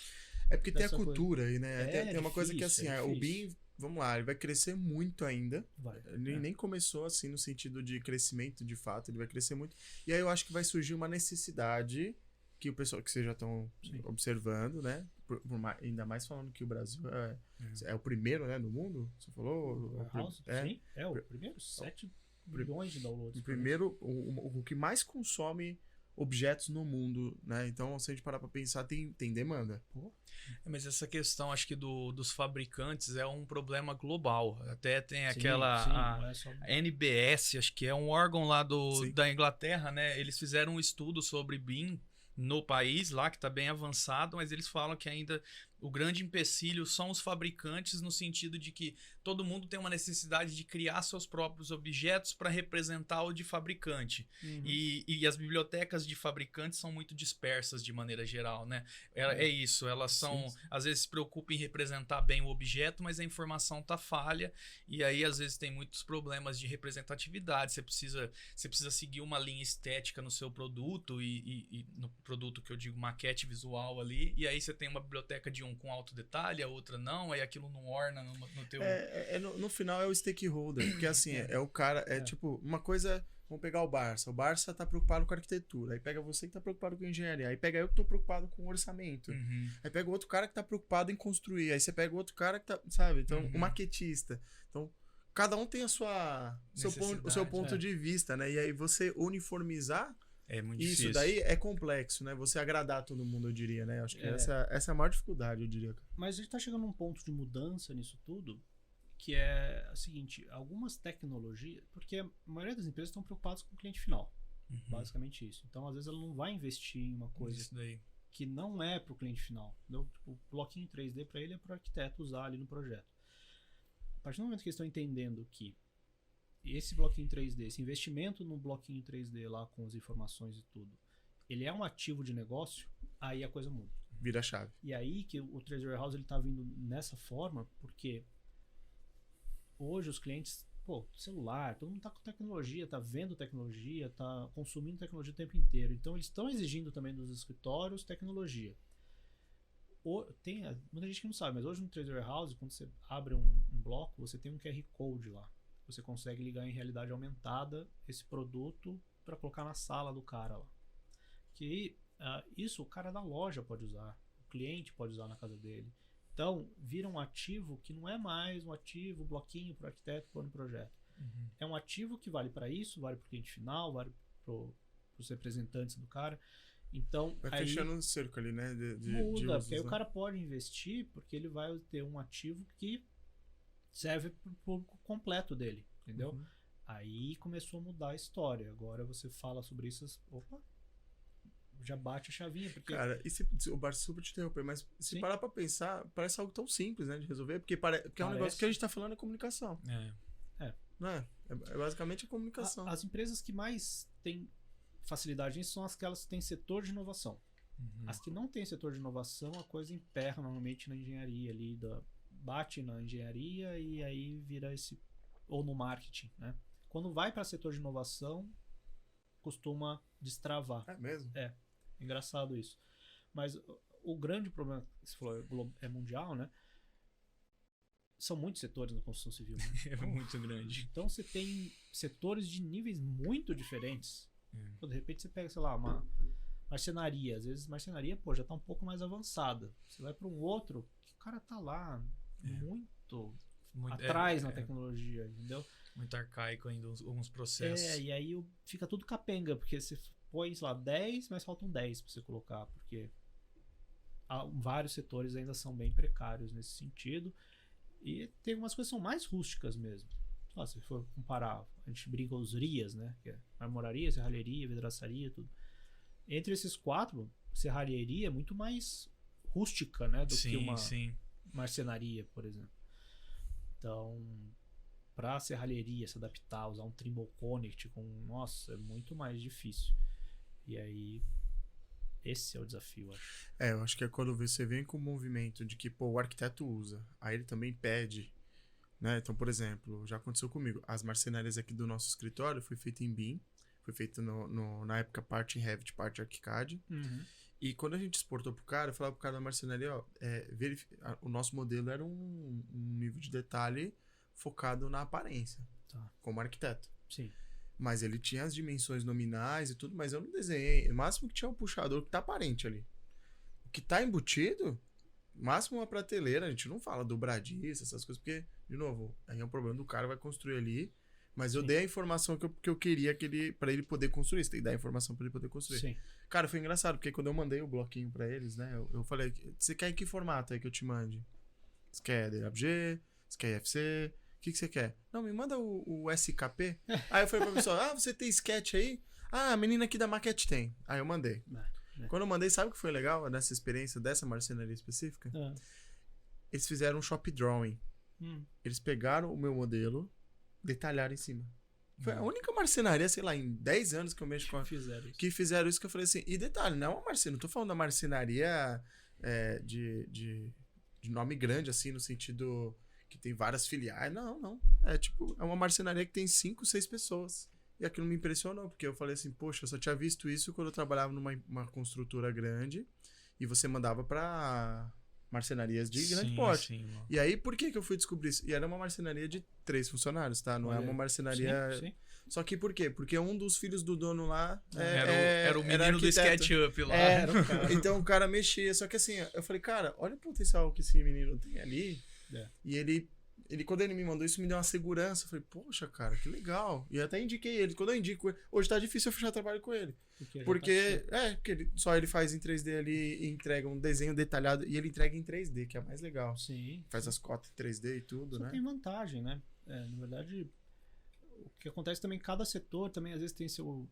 É porque tem a
dessa
cultura aí, né? Tem uma coisa que
difícil,
assim, o BIM, vamos lá, ele vai crescer muito ainda. Ele nem começou assim no sentido de crescimento de fato, ele vai crescer muito. E aí eu acho que vai surgir uma necessidade que o pessoal que vocês já estão observando, né? Ainda mais falando que o Brasil é o primeiro, né, no mundo. Você falou?
Sim, é o primeiro 7 milhões de downloads.
O primeiro, o que mais consome objetos no mundo, né? Então, se a gente parar para pensar, tem demanda.
Mas essa questão, acho que dos fabricantes é um problema global. Até tem a NBS, acho que é um órgão lá da Inglaterra, né? Eles fizeram um estudo sobre BIM no país lá, que está bem avançado, mas eles falam que ainda o grande empecilho são os fabricantes, no sentido de que todo mundo tem uma necessidade de criar seus próprios objetos para representar o de fabricante. E as bibliotecas de fabricantes são muito dispersas de maneira geral, né? É isso, elas são, às vezes se preocupam em representar bem o objeto, mas a informação tá falha, e aí às vezes tem muitos problemas de representatividade. Você precisa seguir uma linha estética no seu produto, e no produto que eu digo maquete visual ali, e aí você tem uma biblioteca de com alto detalhe, a outra não, aí aquilo não orna no teu...
No final é o stakeholder, porque assim, é o cara, tipo, uma coisa, vamos pegar o Barça tá preocupado com arquitetura, aí pega você que tá preocupado com engenharia, aí pega eu que tô preocupado com orçamento, aí pega outro cara que tá preocupado em construir, aí você pega outro cara que tá, sabe, então, o maquetista, então, cada um tem o seu ponto de vista, né, e aí você uniformizar
é muito
isso
difícil.
Daí é complexo, né? Você agradar todo mundo, eu diria, né? Acho que essa é a maior dificuldade, eu diria.
Mas a gente tá chegando num ponto de mudança nisso tudo, que é o seguinte, algumas tecnologias, porque a maioria das empresas estão preocupadas com o cliente final, basicamente isso. Então, às vezes, ela não vai investir em uma coisa que não é para o cliente final. Então, tipo, o bloquinho 3D para ele é para o arquiteto usar ali no projeto. A partir do momento que eles estão entendendo que esse bloquinho 3D, esse investimento no bloquinho 3D lá com as informações e tudo, ele é um ativo de negócio, aí a coisa muda.
Vira a chave.
E aí que o 3D Warehouse ele tá vindo nessa forma, porque hoje os clientes, celular, todo mundo tá com tecnologia, tá vendo tecnologia, tá consumindo tecnologia o tempo inteiro. Então eles estão exigindo também dos escritórios tecnologia. Tem muita gente que não sabe, mas hoje no 3D Warehouse, quando você abre um bloco, você tem um QR Code lá. Você consegue ligar em realidade aumentada esse produto para colocar na sala do cara lá. Que isso o cara da loja pode usar, o cliente pode usar na casa dele. Então, vira um ativo que não é mais um ativo, bloquinho para o arquiteto pôr no projeto. É um ativo que vale para isso, vale para o cliente final, vale para os representantes do cara. Então,
vai fechando um cerco ali, né?
Muda, porque aí o cara pode investir, porque ele vai ter um ativo que serve para o público completo dele, entendeu? Aí começou a mudar a história. Agora você fala sobre isso, já bate a chavinha. Porque...
Cara, o Barça, desculpa te interromper, mas se parar pra pensar, parece algo tão simples, né, de resolver, porque é um negócio que a gente tá falando é comunicação. Não é? É basicamente a comunicação.
As empresas que mais têm facilidade nisso são aquelas que têm setor de inovação. As que não têm setor de inovação, a coisa emperra normalmente na engenharia ali, bate na engenharia e aí vira ou no marketing, né? Quando vai para setor de inovação, costuma destravar.
É mesmo?
É engraçado isso. Mas o grande problema que você falou é mundial, né? São muitos setores na construção civil. Né?
É muito grande.
Então você tem setores de níveis muito diferentes. De repente você pega, sei lá, uma marcenaria. Às vezes marcenaria, já está um pouco mais avançada. Você vai para um outro que o cara tá lá muito atrás na tecnologia, entendeu?
Muito arcaico ainda alguns processos.
E aí fica tudo capenga, porque você põe, sei lá, 10, mas faltam 10 para você colocar, porque vários setores ainda são bem precários nesse sentido. E tem algumas coisas que são mais rústicas mesmo. Se for comparar, a gente brinca os RIAs, né? Que é marmoraria, serralheria, vidraçaria, tudo. Entre esses 4, serralheria é muito mais rústica, né? Do que uma marcenaria, por exemplo. Então, para serralheria se adaptar, usar um Trimble Connect é muito mais difícil. E aí, esse é o desafio, acho.
Eu acho que é quando você vem com o movimento de que, o arquiteto usa, aí ele também pede, né? Então, por exemplo, já aconteceu comigo, as marcenarias aqui do nosso escritório foi feita em BIM, Foi feito na época parte em Revit, parte ArchiCAD. E quando a gente exportou pro cara, eu falava pro cara da marcenaria, ó, o nosso modelo era um nível de detalhe focado na aparência, como arquiteto.
Sim.
Mas ele tinha as dimensões nominais e tudo, mas eu não desenhei. O máximo que tinha um puxador que tá aparente ali. O que tá embutido, máximo uma prateleira, a gente não fala dobradiça, essas coisas, porque, de novo, aí é um problema do cara, vai construir ali. Mas eu dei a informação que eu queria pra ele poder construir. Você tem que dar a informação pra ele poder construir.
Sim.
Cara, foi engraçado, porque quando eu mandei o bloquinho pra eles, né? Eu falei, você quer em que formato aí que eu te mande? Você quer DWG? Você quer IFC? O que você quer? Não, me manda o SKP. Aí eu falei pra pessoa, você tem sketch aí? Ah, a menina aqui da maquete tem. Aí eu mandei. Quando eu mandei, sabe o que foi legal nessa experiência dessa marcenaria específica? Eles fizeram um shop drawing. Eles pegaram o meu modelo, detalharam em cima. Foi a única marcenaria, sei lá, em 10 anos que eu mexo com que fizeram isso, que eu falei assim, e detalhe, não é uma marcenaria, não tô falando da marcenaria de nome grande, assim, no sentido que tem várias filiais, não. É uma marcenaria que tem 5, 6 pessoas. E aquilo me impressionou, porque eu falei assim, poxa, eu só tinha visto isso quando eu trabalhava numa construtora grande e você mandava pra marcenarias de grande porte.
Sim,
e aí, por que eu fui descobrir isso? E era uma marcenaria de 3 funcionários, tá? Não é uma marcenaria...
Sim.
Só que por quê? Porque um dos filhos do dono lá
era o menino do SketchUp lá.
Era o cara.
Então o cara mexia. Só que assim, eu falei, cara, olha o potencial que esse menino tem ali. E ele, quando ele me mandou isso, me deu uma segurança. Eu falei, poxa, cara, que legal. E até indiquei ele. Quando eu indico ele, hoje tá difícil eu fechar trabalho com ele. Porque ele faz em 3D ali e entrega um desenho detalhado. E ele entrega em 3D, que é mais legal.
Sim.
Faz as cotas em 3D e tudo,
Só
né?
tem vantagem, né? Na verdade, o que acontece também, cada setor também às vezes tem seu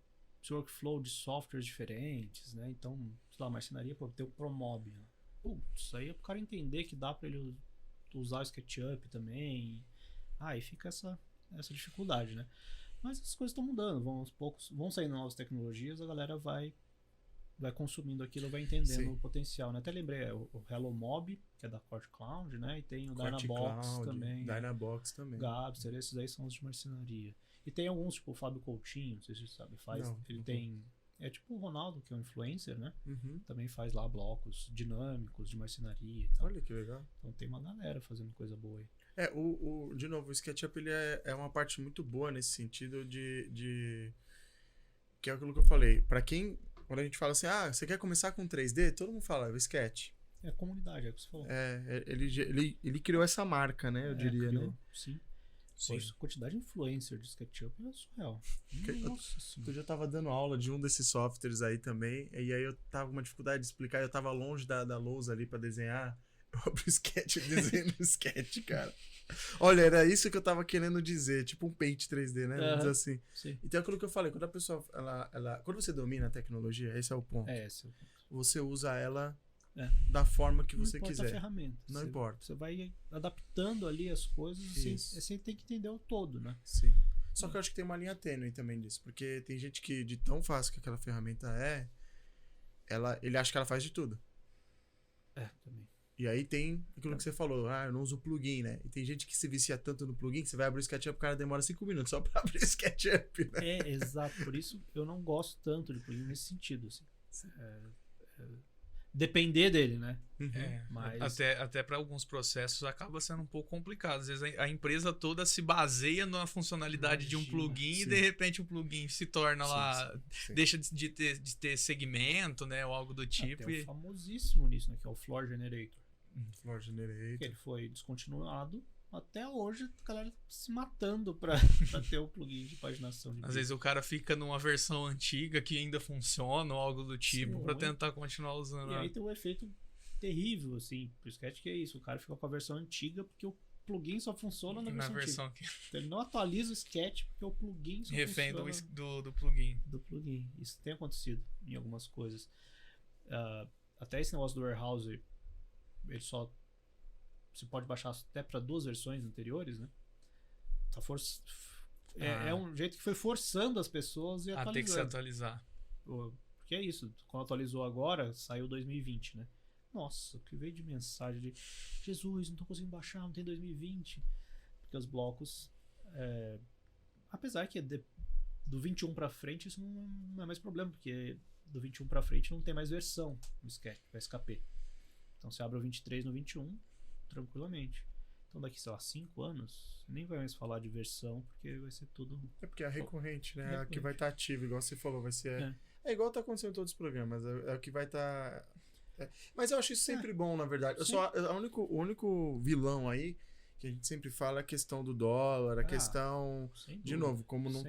workflow de softwares diferentes, né? Então, sei lá, marcenaria, tem o Promob. Né? Isso aí é pro cara entender que dá pra ele usar o SketchUp também. E fica essa dificuldade, né? Mas as coisas estão mudando, aos poucos vão saindo novas tecnologias, a galera vai consumindo aquilo, vai entendendo o potencial, né? Até lembrei, o Hello Mob, que é da Cord Cloud, né? E tem o Dynabox também.
Dynabox também.
Gabster, esses aí são os de marcenaria. E tem alguns, tipo o Fábio Coutinho, não sei se você sabe, tem... É tipo o Ronaldo, que é um influencer, né? Também faz lá blocos dinâmicos de marcenaria e tal.
Olha que legal.
Então tem uma galera fazendo coisa boa aí.
De novo, o SketchUp ele é uma parte muito boa nesse sentido de que é aquilo que eu falei. Pra quem, quando a gente fala assim, você quer começar com 3D? Todo mundo fala, o Sketch.
É a comunidade, é o que você falou.
Ele criou essa marca, né? Eu diria, né?
Sim. A quantidade de influencer de SketchUp é surreal. Nossa senhora.
Eu já tava dando aula de um desses softwares aí também, e aí eu tava com uma dificuldade de explicar, eu tava longe da lousa ali pra desenhar. Eu abri o Sketch e desenho no Sketch, cara. Olha, era isso que eu tava querendo dizer, tipo um Paint 3D, né? Vamos dizer assim.
Sim.
Então é aquilo que eu falei, quando a pessoa, quando você domina a tecnologia, esse é o ponto.
Esse é o ponto.
Você usa ela da forma que você quiser.
Não importa a ferramenta.
Não importa.
Você vai adaptando ali as coisas, você tem que entender o todo, né?
Sim. Só que eu acho que tem uma linha tênue também disso, porque tem gente que, de tão fácil que aquela ferramenta ele acha que ela faz de tudo.
Também.
E aí tem aquilo que você falou, eu não uso plugin, né? E tem gente que se vicia tanto no plugin que você vai abrir o SketchUp, o cara demora 5 minutos só pra abrir o SketchUp, né?
Exato. Por isso eu não gosto tanto de plugin nesse sentido, assim. Depender dele, né?
Mas... Até para alguns processos acaba sendo um pouco complicado. Às vezes a empresa toda se baseia na funcionalidade de um plugin e de repente o plugin se torna deixa de ter segmento, né? Ou algo do tipo.
Tem um famosíssimo nisso, né? Que é o Floor Generator.
Floor Generator.
Que ele foi descontinuado. Até hoje a galera se matando pra ter o plugin de paginação.
Às vezes o cara fica numa versão antiga que ainda funciona ou algo do tipo pra tentar continuar usando.
E aí tem um efeito terrível, assim, pro Sketch, que é isso. O cara fica com a versão antiga porque o plugin só funciona na versão antiga. Então ele não atualiza o Sketch porque o plugin só
refém
funciona
do plugin.
Do plugin. Isso tem acontecido em algumas coisas. Até esse negócio do Warehouse, ele só... Você pode baixar até para 2 versões anteriores, né? É um jeito que foi forçando as pessoas a atualizar.
Ter que se atualizar.
Porque é isso. Quando atualizou agora, saiu 2020, né? Nossa, o que veio de mensagem de Jesus, não tô conseguindo baixar, não tem 2020. Porque os blocos... apesar que do 21 pra frente isso não é mais problema, porque do 21 pra frente não tem mais versão no SKP. Então você abre o 23 no 21 tranquilamente. Então daqui, sei lá, 5 anos, nem vai mais falar de versão, porque vai ser tudo...
É porque é recorrente, né?
Recorrente.
A que vai estar ativa, igual você falou, vai ser... É igual tá acontecendo em todos os programas, é o que vai estar... Mas eu acho isso sempre bom, na verdade. O único vilão aí que a gente sempre fala é a questão do dólar, a questão, de novo, como não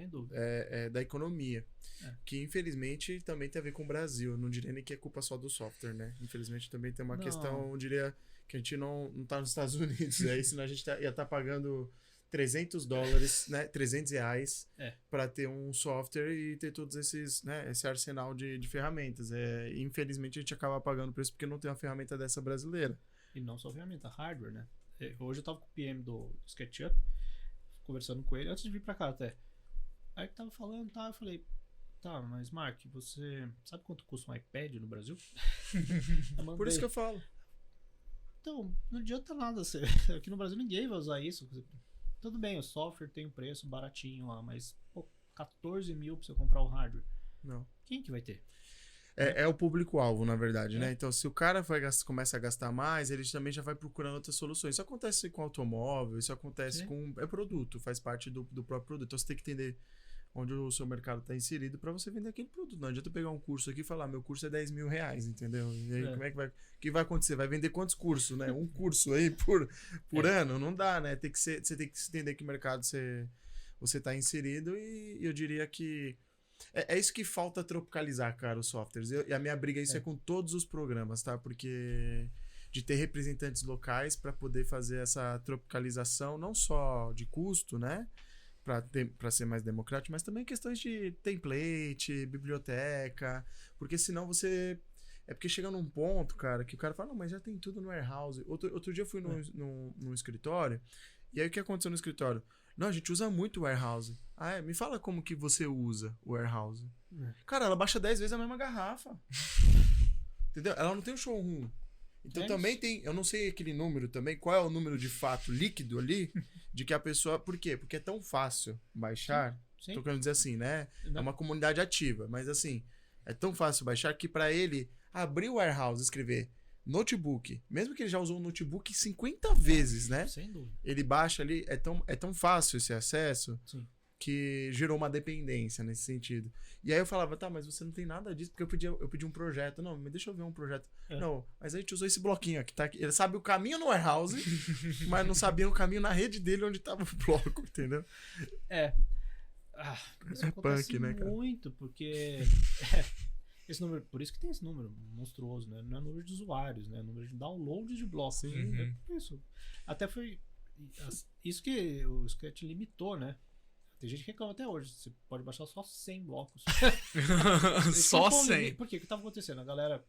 da economia. Que infelizmente também tem a ver com o Brasil. Não diria nem que é culpa só do software, né? Infelizmente também tem uma questão, eu diria, que a gente não tá nos Estados Unidos. Aí senão a gente ia estar pagando $300, né? R$300 para ter um software e ter todos esses, né? Esse arsenal de ferramentas. Infelizmente a gente acaba pagando preço porque não tem uma ferramenta dessa brasileira.
E não só ferramenta, hardware, né? Hoje eu tava com o PM do SketchUp, conversando com ele, antes de vir pra cá até. Aí ele tava falando, tá, eu falei, tá, mas Mark, você sabe quanto custa um iPad no Brasil?
Por isso que eu falo.
Então, não adianta nada. Aqui no Brasil ninguém vai usar isso. Tudo bem, o software tem um preço baratinho lá, mas pô, 14 mil pra você comprar o hardware.
Não.
Quem que vai ter?
É o público-alvo, na verdade, né? Então, se o cara começa a gastar mais, ele também já vai procurando outras soluções. Isso acontece com automóvel, isso acontece com... É produto, faz parte do próprio produto. Então, você tem que entender onde o seu mercado está inserido para você vender aquele produto. Não adianta pegar um curso aqui e falar, meu curso é R$10 mil, entendeu? E aí, como é que vai... O que vai acontecer? Vai vender quantos cursos, né? Um curso aí por ano? Não dá, né? Você tem que entender que mercado você está inserido e eu diria que é isso que falta tropicalizar, cara, os softwares. E a minha briga é com todos os programas, tá? Porque de ter representantes locais para poder fazer essa tropicalização, não só de custo, né? Para ser mais democrático, mas também questões de template, biblioteca, porque senão você... É porque chega num ponto, cara, que o cara fala, não, mas já tem tudo no warehouse. Outro dia eu fui num escritório, e aí o que aconteceu no escritório? Não, a gente usa muito o warehouse. Me fala como que você usa o warehouse. Cara, ela baixa 10 vezes a mesma garrafa. Entendeu? Ela não tem um showroom. Então também tem, eu não sei aquele número também, qual é o número de fato líquido ali, de que a pessoa... Por quê? Porque é tão fácil baixar,
Sim.
tô querendo dizer assim, né? É uma comunidade ativa, mas assim, é tão fácil baixar que para ele abrir o warehouse e escrever notebook, mesmo que ele já usou o notebook 50 vezes, né?
Sem dúvida.
Ele baixa ali, é tão fácil esse acesso...
Sim.
Que gerou uma dependência nesse sentido. E aí eu falava, tá, mas você não tem nada disso, porque eu pedi um projeto. Não, mas deixa eu ver um projeto. Não, mas a gente usou esse bloquinho aqui, tá aqui. Ele sabe o caminho no warehouse, mas não sabia o caminho na rede dele onde tava o bloco, entendeu?
Isso acontece
punk, né, cara?
muito, porque... esse número, por isso que tem esse número monstruoso, né? Não é número de usuários, né? É número de downloads de blocos.
Sim.
É por isso. Até foi... Isso que o Scratch limitou, né? Tem gente que reclama até hoje. Você pode baixar só 100 blocos.
Só 100.
Por quê? O que estava acontecendo? A galera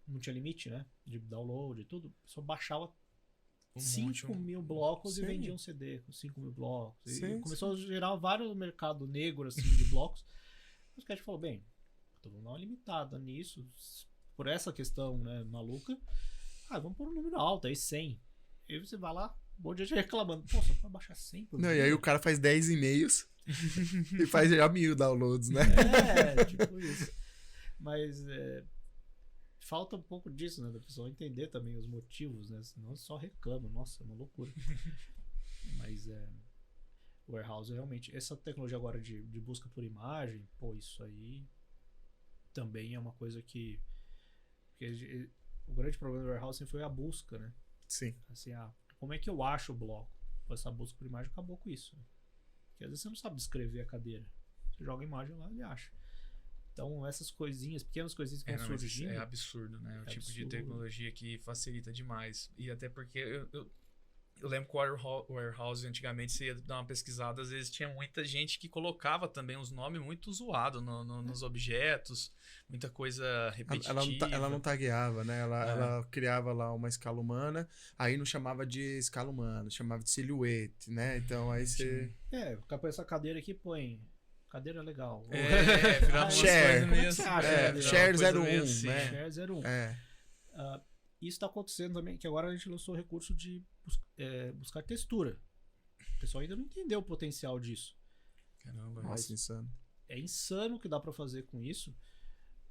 não tinha limite, né? De download e tudo. Só baixava 5 mil blocos e vendia um CD com 5 mil blocos. E começou a gerar vários mercado negro assim, de blocos. Os caras falaram, bem, vamos dar uma limitada nisso. Por essa questão, né, maluca. Vamos pôr um número alto, aí 100. Aí você vai lá, um monte de gente reclamando. Pô, só pode baixar 100 por
Não, e aí o cara faz 10 e-mails e faz já 1000 downloads, né?
Tipo isso. Mas falta um pouco disso, né? Da pessoa entender também os motivos, né? Senão só reclama. Nossa, é uma loucura. Mas o Warehouse realmente... Essa tecnologia agora de busca por imagem, pô, isso aí também é uma coisa que... Porque o grande problema do Warehouse sempre foi a busca, né?
Sim.
Assim, como é que eu acho o bloco? Essa busca por imagem acabou com isso. Né? Porque às vezes você não sabe descrever a cadeira. Você joga a imagem lá e ele acha. Então, essas coisinhas, pequenas coisinhas que vão surgindo...
É absurdo, né? O tipo de tecnologia que facilita demais. E até porque eu lembro que o Warehouse, antigamente, você ia dar uma pesquisada, às vezes tinha muita gente que colocava também os nomes muito zoados nos objetos, muita coisa repetitiva.
Ela não tagueava, né? Ela criava lá uma escala humana, aí não chamava de escala humana, chamava de silhuete, né? Então aí você...
com essa cadeira aqui põe... Cadeira legal.
Share. Share 01,
assim,
né?
Share 01. Isso está acontecendo também, que agora a gente lançou o recurso de buscar textura. O pessoal ainda não entendeu o potencial disso.
Caramba,
Nossa, insano.
É insano o que dá pra fazer com isso,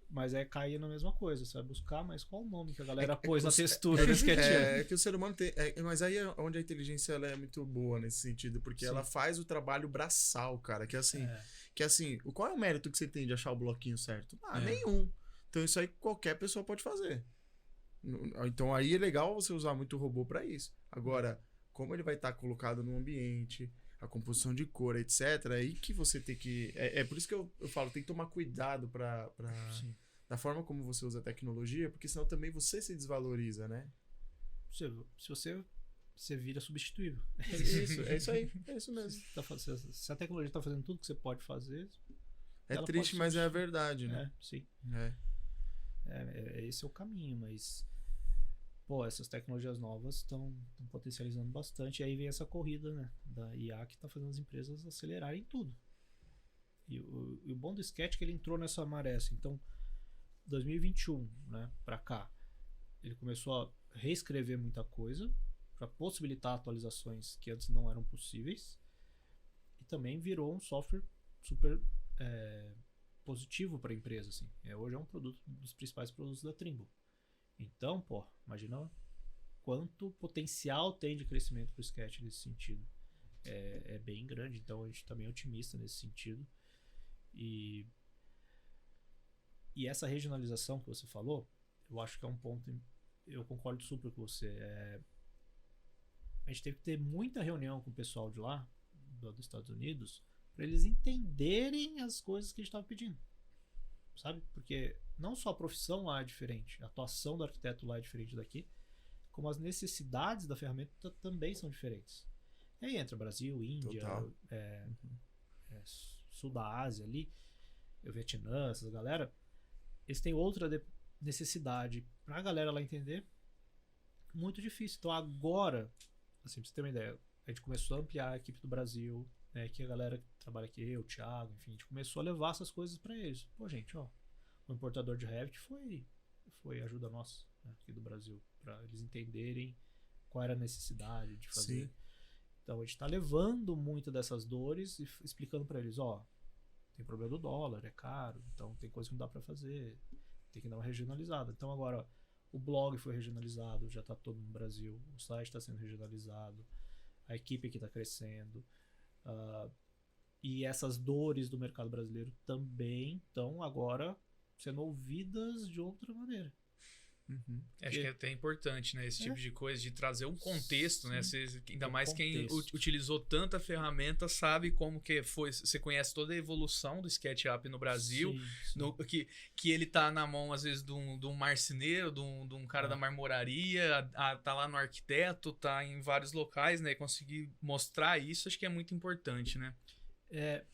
mas é cair na mesma coisa. Você vai buscar, mas qual o nome que a galera pôs na textura do SketchUp?
É que o ser humano tem. Mas aí é onde a inteligência ela é muito boa nesse sentido, porque ela faz o trabalho braçal, cara. Que assim, qual é o mérito que você tem de achar o bloquinho certo? Nenhum. Então isso aí qualquer pessoa pode fazer. Então aí é legal você usar muito o robô pra isso. Agora, como ele vai estar colocado no ambiente, a composição de cor, etc. Aí que você tem que... É por isso que eu falo, tem que tomar cuidado da forma como você usa a tecnologia, porque senão também você se desvaloriza, né?
Se você vira substituível.
É isso aí. É isso mesmo.
Se a tecnologia está fazendo tudo que você pode fazer...
É triste, mas é a verdade, né?
Sim.
É.
Esse é o caminho, mas... Pô, essas tecnologias novas estão potencializando bastante. E aí vem essa corrida, né, da IA que está fazendo as empresas acelerarem tudo. E o bom do Sketch é que ele entrou nessa maré. Assim. Então, 2021, né, para cá, ele começou a reescrever muita coisa para possibilitar atualizações que antes não eram possíveis. E também virou um software super positivo para a empresa. Assim. Hoje é um dos principais produtos da Trimble. Então, pô, imagina quanto potencial tem de crescimento para o Sketch nesse sentido. É bem grande, então a gente está bem otimista nesse sentido. E essa regionalização que você falou, eu acho que é um ponto, eu concordo super com você. A gente teve que ter muita reunião com o pessoal de lá, dos Estados Unidos, para eles entenderem as coisas que a gente estava pedindo. Sabe? Porque não só a profissão lá é diferente, a atuação do arquiteto lá é diferente daqui, como as necessidades da ferramenta também são diferentes. E aí entra Brasil, Índia, sul da Ásia ali, o Vietnã, essas galera, eles têm outra necessidade. Pra galera lá entender, muito difícil. Então agora, assim, pra você ter uma ideia, a gente começou a ampliar a equipe do Brasil, que a galera que trabalha aqui, o Thiago, enfim, a gente começou a levar essas coisas para eles. Pô, gente, ó, o importador de Revit foi ajuda nossa, né, aqui do Brasil, para eles entenderem qual era a necessidade de fazer. Sim. Então a gente está levando muito dessas dores e explicando para eles, ó, tem problema do dólar, é caro, então tem coisa que não dá para fazer, tem que dar uma regionalizada. Então agora o blog foi regionalizado, já está todo no Brasil, o site está sendo regionalizado, a equipe aqui está crescendo. E essas dores do mercado brasileiro também estão agora sendo ouvidas de outra maneira.
Acho que é até importante, né? Esse tipo de coisa, de trazer um contexto, né? Ainda mais quem utilizou tanta ferramenta sabe como que foi. Você conhece toda a evolução do SketchUp no Brasil, que ele tá na mão, às vezes, de um marceneiro, de um cara da marmoraria, tá lá no arquiteto, tá em vários locais, né? E conseguir mostrar isso, acho que é muito importante, né?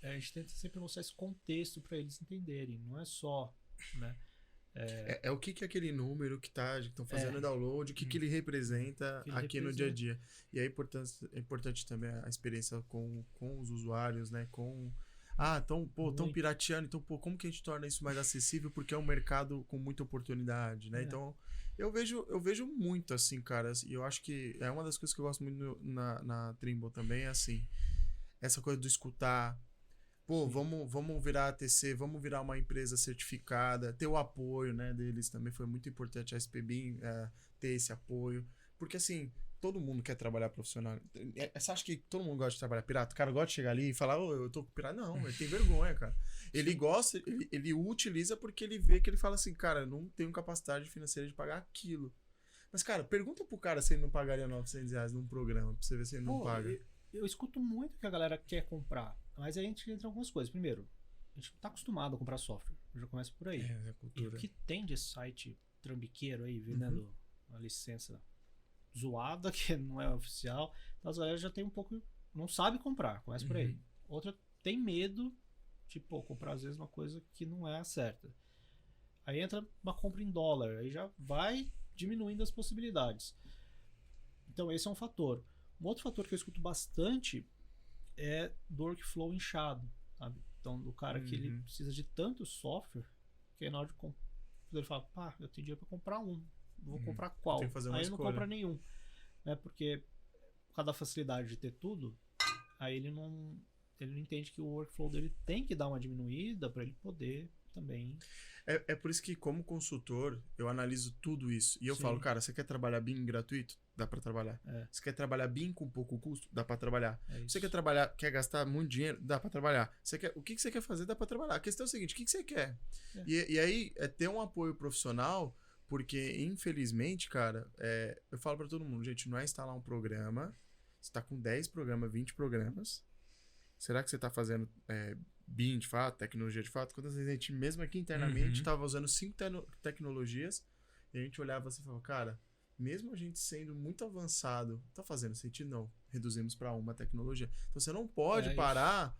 A gente tenta sempre mostrar esse contexto para eles entenderem, não é só, né?
O que é aquele número que estão fazendo download, o que ele representa aqui no dia a dia. E é importante também a experiência com os usuários, né? Estão pirateando, então, como que a gente torna isso mais acessível? Porque é um mercado com muita oportunidade, né? Então, eu vejo muito assim, cara, e eu acho que é uma das coisas que eu gosto muito na Trimble também, é assim, essa coisa do escutar. Pô, vamos virar ATC, vamos virar uma empresa certificada, ter o apoio, né, deles também foi muito importante, a SPBIM ter esse apoio, porque assim, todo mundo quer trabalhar profissional. Você acha que todo mundo gosta de trabalhar pirata? O cara gosta de chegar ali e falar, eu tô com pirata? Não, ele tem vergonha, cara. Ele gosta, ele utiliza porque ele vê que ele fala assim, cara, eu não tenho capacidade financeira de pagar aquilo. Mas, cara, pergunta pro cara se ele não pagaria R$900 num programa, pra você ver se ele não paga.
Eu escuto muito que a galera quer comprar, mas a gente entra em algumas coisas. Primeiro, a gente não tá acostumado a comprar software. Já começa por aí.
É cultura.
E o que tem de site trambiqueiro aí, vendendo uma licença zoada, que não é oficial. Então as galera já tem um pouco... Não sabe comprar, começa por aí. Outra tem medo de comprar às vezes uma coisa que não é a certa. Aí entra uma compra em dólar, aí já vai diminuindo as possibilidades. Então esse é um fator. Um outro fator que eu escuto bastante é do workflow inchado, sabe? Então, do cara que ele precisa de tanto software que na hora de comprar, ele fala, eu tenho dinheiro para comprar vou comprar qual? Aí ele não compra nenhum, né? Porque por causa da facilidade de ter tudo, aí ele não ele não entende que o workflow dele tem que dar uma diminuída para ele poder também.
É por isso que, como consultor, eu analiso tudo isso. E eu
Sim.
falo, cara, você quer trabalhar BIM gratuito? Dá pra trabalhar. Você quer trabalhar BIM com pouco custo? Dá pra trabalhar. Você quer gastar muito dinheiro? Dá pra trabalhar. O que você quer fazer? Dá pra trabalhar. A questão é o seguinte, o que você quer? E aí, é ter um apoio profissional, porque, infelizmente, cara, eu falo pra todo mundo, gente, não é instalar um programa, você tá com 10 programas, 20 programas. Será que você tá fazendo BIM de fato, tecnologia de fato? Quantas vezes a gente, mesmo aqui internamente, tava usando 5 tecnologias e a gente olhava assim e falava, cara, mesmo a gente sendo muito avançado, tá fazendo sentido? Não. Reduzimos para uma tecnologia. Então você não pode parar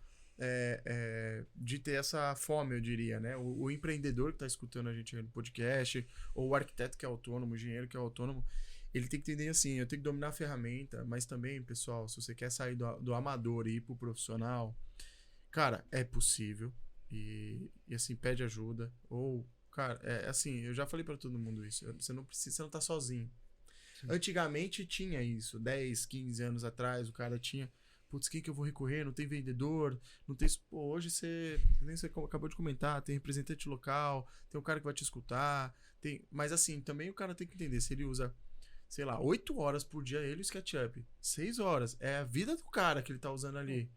de ter essa fome, eu diria, né? O empreendedor que tá escutando a gente no podcast, ou o arquiteto que é autônomo, o engenheiro que é autônomo, ele tem que entender assim, eu tenho que dominar a ferramenta, mas também, pessoal, se você quer sair do amador e ir pro profissional, cara, é possível. E assim, pede ajuda. Ou, cara, assim, eu já falei pra todo mundo isso. Você não precisa, você não tá sozinho. Sim. Antigamente tinha isso. 10, 15 anos atrás, o cara tinha. Putz, quem que eu vou recorrer? Não tem vendedor, não tem. Pô, hoje nem você acabou de comentar, tem representante local, tem um cara que vai te escutar. Mas assim, também o cara tem que entender se ele usa, sei lá, 8 horas por dia ele o SketchUp. 6 horas. É a vida do cara que ele tá usando ali.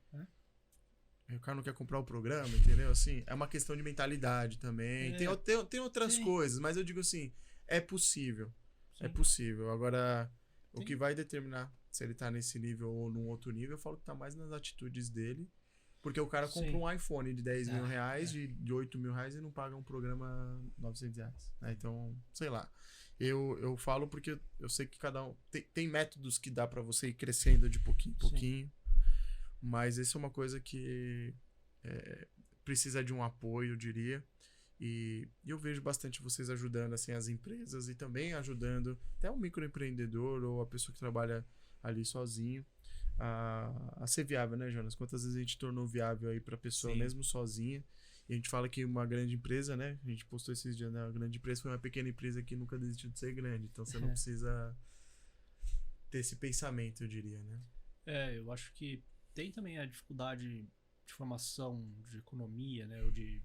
O cara não quer comprar o programa, entendeu? Assim, é uma questão de mentalidade também. Tem outras coisas, mas eu digo assim, é possível. Sim. É possível. Agora, o que vai determinar se ele tá nesse nível ou num outro nível, eu falo que tá mais nas atitudes dele. Porque o cara compra um iPhone de 10 mil reais, de 8 mil reais e não paga um programa 900 reais. Né? Então, sei lá. Eu falo porque eu sei que cada um... Tem métodos que dá pra você ir crescendo de pouquinho em pouquinho. Mas isso é uma coisa que precisa de um apoio, eu diria. E eu vejo bastante vocês ajudando assim, as empresas e também ajudando até o microempreendedor ou a pessoa que trabalha ali sozinho a ser viável, né, Jonas? Quantas vezes a gente tornou viável aí para a pessoa mesmo sozinha? E a gente fala que uma grande empresa, né? A gente postou esses dias, né? Uma grande empresa foi uma pequena empresa que nunca desistiu de ser grande. Então você não precisa ter esse pensamento, eu diria, né?
Eu acho que tem também a dificuldade de formação de economia, né, ou de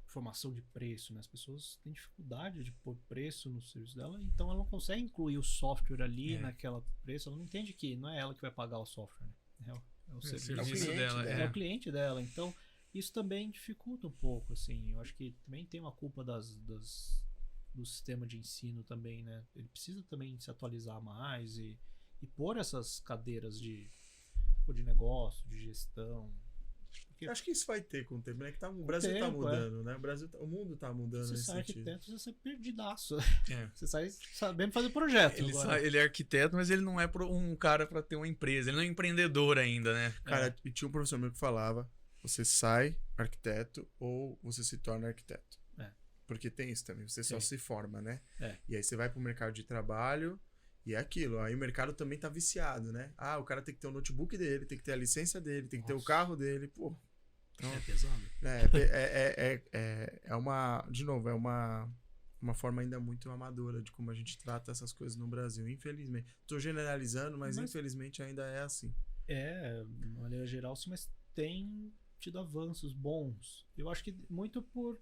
formação de preço, né? As pessoas têm dificuldade de pôr preço no serviço dela, então ela não consegue incluir o software ali naquela preço, ela não entende que não é ela que vai pagar o software, né? É o serviço
dela.
É o cliente dela, então isso também dificulta um pouco, assim, eu acho que também tem uma culpa do sistema de ensino também, né? Ele precisa também se atualizar mais e pôr essas cadeiras de negócio, de gestão. Porque
eu acho que isso vai ter com o tempo, né? Que o Brasil tá mudando, né? O mundo tá mudando nesse
sentido. Você sai arquiteto, você é perdidaço. Você sai sabendo fazer projeto.
Ele é arquiteto, mas ele não é um cara pra ter uma empresa. Ele não é empreendedor ainda, né?
Cara, e tinha um professor meu que falava, você sai arquiteto ou você se torna arquiteto. Porque tem isso também, você só se forma, né? E aí você vai pro mercado de trabalho. E é aquilo, aí o mercado também tá viciado, né? O cara tem que ter o notebook dele, tem que ter a licença dele, tem que ter o carro dele, pô. Então,
é pesado.
É uma... De novo, é uma forma ainda muito amadora de como a gente trata essas coisas no Brasil, infelizmente. Tô generalizando, mas infelizmente ainda é assim.
De maneira geral, sim, mas tem tido avanços bons. Eu acho que muito por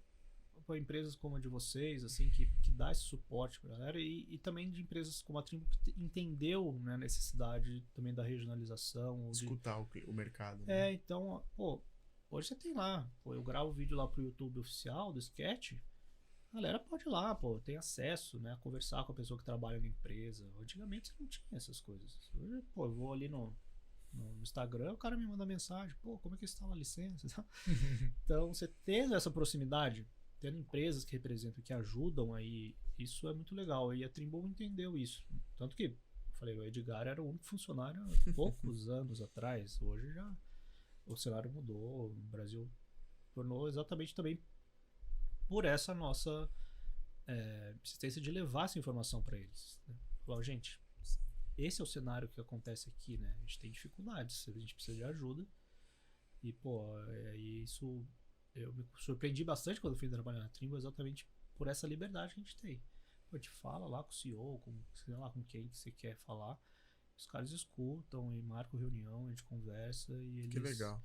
empresas como a de vocês, assim, que dá esse suporte pra galera, e também de empresas como a Trimble que entendeu, né, a necessidade também da regionalização.
Escutar o mercado. Né?
Então, pô, hoje você tem lá, eu gravo vídeo lá pro YouTube oficial do Sketch, a galera pode ir lá, pô, tem acesso, né, a conversar com a pessoa que trabalha na empresa. Antigamente você não tinha essas coisas. Hoje, pô, eu vou ali no Instagram, o cara me manda mensagem, pô, como é que instala a licença? Então, você tendo essa proximidade, tendo empresas que representam, que ajudam aí, isso é muito legal. E a Trimble entendeu isso. Tanto que, eu falei, o Edgar era o único funcionário há poucos anos atrás. Hoje já o cenário mudou, o Brasil tornou exatamente também por essa nossa insistência de levar essa informação para eles. Né? Falar, gente, esse é o cenário que acontece aqui, né? A gente tem dificuldades, a gente precisa de ajuda. E, pô, isso... Eu me surpreendi bastante quando fui trabalhar na Trimble, exatamente por essa liberdade que a gente tem. Pô, a gente fala lá com o CEO, sei lá com quem você quer falar. Os caras escutam e marcam reunião, a gente conversa e eles...
Que legal.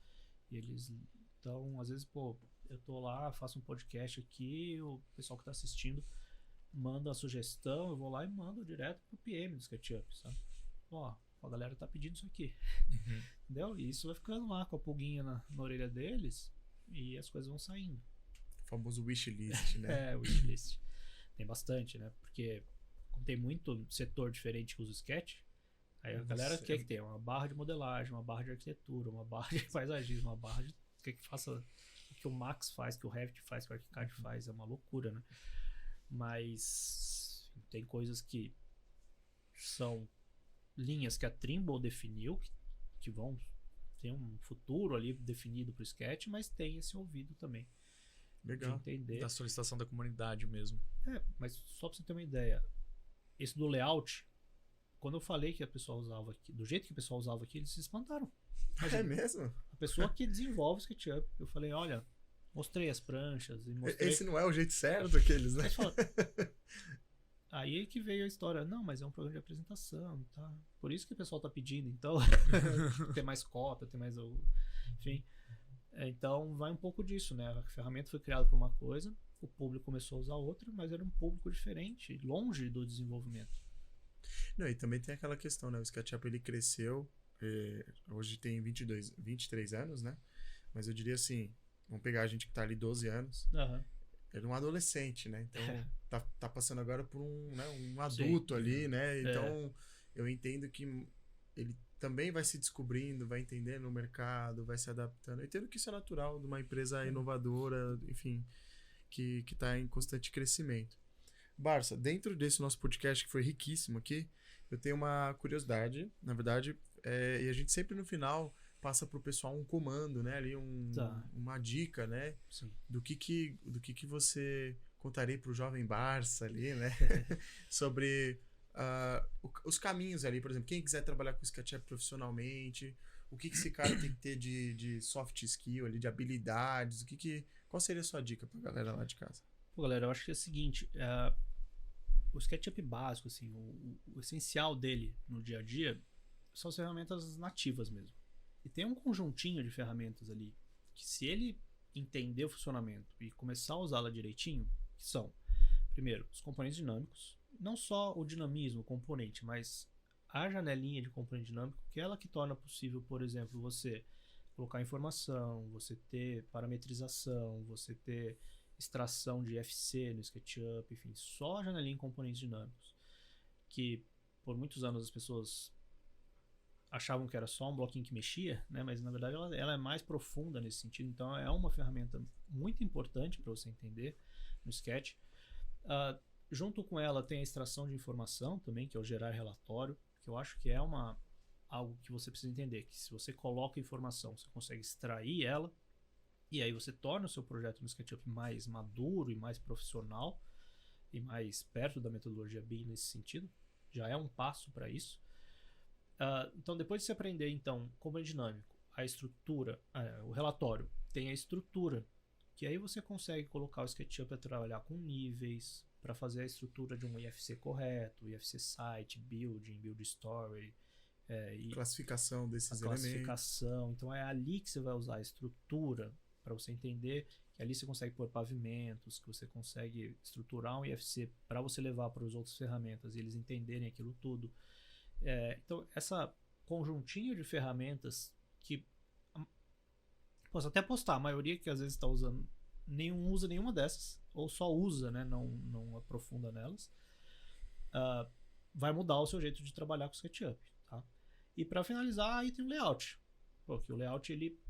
E eles, então, às vezes, pô, eu tô lá, faço um podcast aqui, o pessoal que tá assistindo manda a sugestão, eu vou lá e mando direto pro PM do SketchUp, sabe? Ó, a galera tá pedindo isso aqui. Entendeu? E isso vai ficando lá com a pulguinha na orelha deles e as coisas vão saindo.
O famoso wishlist, né?
É, wishlist. Tem bastante, né? Porque como tem muito setor diferente que usa o Sketch, aí a galera quer que tenha uma barra de modelagem, uma barra de arquitetura, uma barra de paisagismo, uma barra de que faça o que o Max faz, que o Revit faz, que o ArchiCAD faz, é uma loucura, né? Mas tem coisas que são linhas que a Trimble definiu, que vão ter um futuro ali definido para o Sketch, mas tem esse ouvido também.
Legal.
De entender.
Da solicitação da comunidade mesmo.
Mas só para você ter uma ideia, esse do layout, quando eu falei que a pessoa usava aqui, do jeito que o pessoal usava aqui, eles se espantaram.
É mesmo?
A pessoa que desenvolve o SketchUp, eu falei, olha, mostrei as pranchas e mostrei...
Esse não é o jeito certo daqueles, né?
Aí que veio a história, não, mas é um programa de apresentação, tá? Por isso que o pessoal tá pedindo, então, ter mais cota, ter mais... Enfim, então vai um pouco disso, né? A ferramenta foi criada para uma coisa, o público começou a usar outra, mas era um público diferente, longe do desenvolvimento.
Não, e também tem aquela questão, né? O SketchUp, ele cresceu, hoje tem 23 anos, né? Mas eu diria assim, vamos pegar a gente que tá ali 12 anos, era um adolescente, né? Então, tá passando agora por um adulto ali, né? Então, eu entendo que ele também vai se descobrindo, vai entendendo o mercado, vai se adaptando. Eu entendo que isso é natural de uma empresa inovadora, enfim, que tá em constante crescimento. Barça, dentro desse nosso podcast que foi riquíssimo aqui, eu tenho uma curiosidade, na verdade, e a gente sempre no final passa pro pessoal um comando, né? Ali uma dica, né?
Sim.
Do que você contaria pro jovem Barça ali, né? Sobre os caminhos ali, por exemplo, quem quiser trabalhar com SketchUp profissionalmente, o que esse cara tem que ter de soft skill ali, de habilidades, qual seria a sua dica pra galera lá de casa?
Pô, galera, eu acho que é o seguinte, o SketchUp básico, assim, o essencial dele no dia a dia são as ferramentas nativas mesmo. E tem um conjuntinho de ferramentas ali que, se ele entender o funcionamento e começar a usá-la direitinho, que são, primeiro, os componentes dinâmicos, não só o dinamismo, o componente, mas a janelinha de componente dinâmico, que é ela que torna possível, por exemplo, você colocar informação, você ter parametrização, você ter extração de FC no SketchUp, enfim, só a janelinha em componentes dinâmicos, que por muitos anos as pessoas achavam que era só um bloquinho que mexia, né? Mas na verdade ela é mais profunda nesse sentido, então é uma ferramenta muito importante para você entender no Sketch. Junto com ela tem a extração de informação também, que é o gerar relatório, que eu acho que é algo que você precisa entender, que se você coloca informação, você consegue extrair ela, e aí você torna o seu projeto no SketchUp mais maduro e mais profissional, e mais perto da metodologia BIM nesse sentido. Já é um passo para isso. Então, depois de você aprender, então, como é dinâmico, a estrutura, o relatório tem a estrutura, que aí você consegue colocar o SketchUp para trabalhar com níveis, para fazer a estrutura de um IFC correto, IFC Site, Building, Build Story. E
classificação desses elementos.
Classificação. Então, é ali que você vai usar a estrutura para você entender que ali você consegue pôr pavimentos, que você consegue estruturar um IFC para você levar para as outras ferramentas e eles entenderem aquilo tudo. Então, essa conjuntinho de ferramentas que posso até postar, a maioria que às vezes está usando não usa nenhuma dessas, ou só usa, né, não aprofunda nelas, vai mudar o seu jeito de trabalhar com o SketchUp. Tá? E para finalizar, aí tem o layout. Porque o layout ele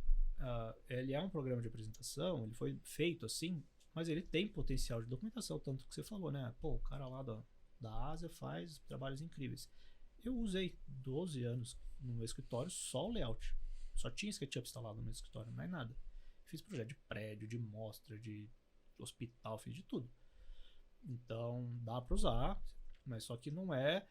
é um programa de apresentação, ele foi feito assim, mas ele tem potencial de documentação, tanto que você falou, né? Pô, o cara lá da Ásia faz trabalhos incríveis. Eu usei 12 anos no meu escritório só o layout. Só tinha SketchUp instalado no meu escritório, mais nada. Fiz projeto de prédio, de mostra, de hospital, fiz de tudo. Então dá para usar, mas só que não é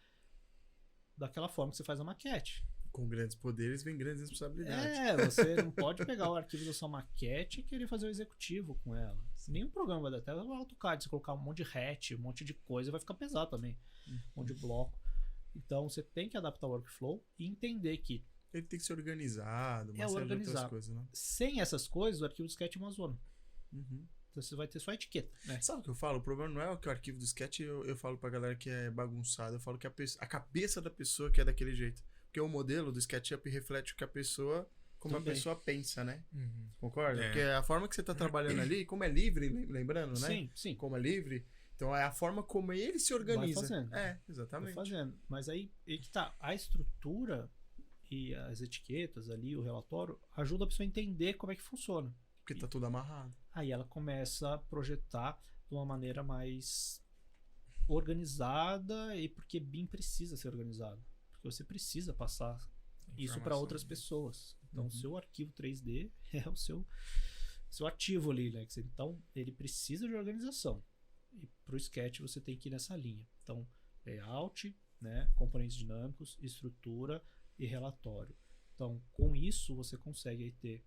daquela forma que você faz a maquete.
Com grandes poderes vem grandes responsabilidades.
Você não pode pegar o arquivo da sua maquete e querer fazer o executivo com ela. Nenhum programa vai dar, até o AutoCAD, você colocar um monte de hatch, um monte de coisa, vai ficar pesado também. Um monte de bloco. Então você tem que adaptar o workflow e entender que
Ele tem que ser organizado, uma série de outras
organizar.
coisas, né?
Sem essas coisas, o arquivo do Sketch é uma zona.
Uhum.
Então você vai ter só a etiqueta, né?
Sabe o que eu falo? O problema não é que o arquivo do Sketch eu falo pra galera que é bagunçado. Eu falo que a cabeça da pessoa que é daquele jeito. Porque o modelo do SketchUp reflete o que a pessoa... Como
Também.
a pessoa pensa, né?
Uhum.
Concorda?
É.
Porque a forma que você tá trabalhando ali, como é livre, lembrando, né?
Sim, sim.
Como é livre, então é a forma como ele se organiza.
Vai fazendo.
É,
Vai
exatamente.
fazendo. Mas aí que tá. A estrutura e as etiquetas ali, o relatório, ajuda a pessoa a entender como é que funciona.
Porque tá tudo amarrado.
Aí ela começa a projetar de uma maneira mais organizada e porque BIM precisa ser organizado. Porque você precisa passar isso para outras pessoas. Então, o seu arquivo 3D é o seu ativo ali, né? Então, ele precisa de organização. E para o Sketch você tem que ir nessa linha. Então, layout, né? Componentes dinâmicos, estrutura e relatório. Então, com isso, você consegue aí ter...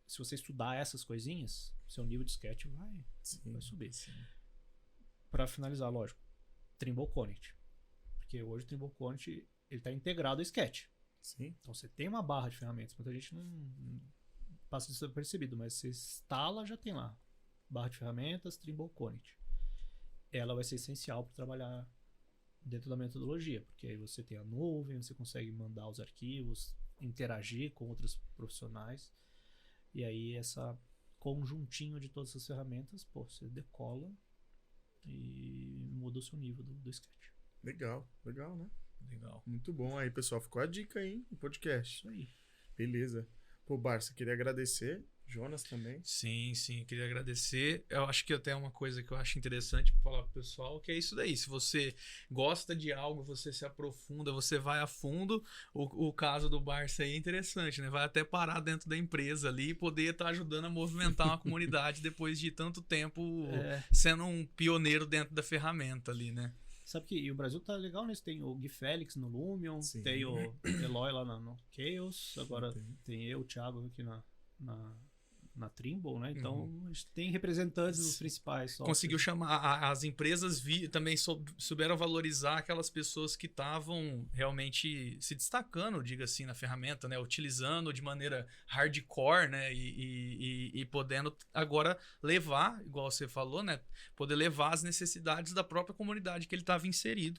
se você estudar essas coisinhas, seu nível de Sketch vai subir. Para finalizar, lógico, Trimble Connect. Porque hoje o Trimble Connect está integrado ao Sketch.
Sim.
Então você tem uma barra de ferramentas. Muita gente não passa desapercebido, mas você instala, já tem lá. Barra de ferramentas, Trimble Connect. Ela vai ser essencial para trabalhar dentro da metodologia, porque aí você tem a nuvem, você consegue mandar os arquivos, interagir com outros profissionais. E aí essa conjuntinho de todas essas ferramentas, pô, você decola e muda o seu nível do Sketch.
Legal, né?
Legal.
Muito bom. Aí, pessoal, ficou a dica aí no podcast.
Isso aí.
Beleza. Pô, Barça, queria agradecer. Jonas também.
Sim, queria agradecer. Eu acho que até uma coisa que eu acho interessante para falar pro pessoal, que é isso daí. Se você gosta de algo, você se aprofunda, você vai a fundo. O caso do Barça aí é interessante, né? Vai até parar dentro da empresa ali e poder estar ajudando a movimentar uma comunidade depois de tanto tempo sendo um pioneiro dentro da ferramenta ali, né?
Sabe que e o Brasil tá legal nisso. Tem o Gui Félix no Lumion,
Sim.
tem o Eloy lá no Chaos, agora tem eu, o Thiago aqui na Trimble, né? Então a gente tem representantes dos principais.
Conseguiu chamar as empresas também souberam valorizar aquelas pessoas que estavam realmente se destacando, diga assim, na ferramenta, né? Utilizando de maneira hardcore, né? E podendo agora levar, igual você falou, né? Poder levar as necessidades da própria comunidade que ele estava inserido, que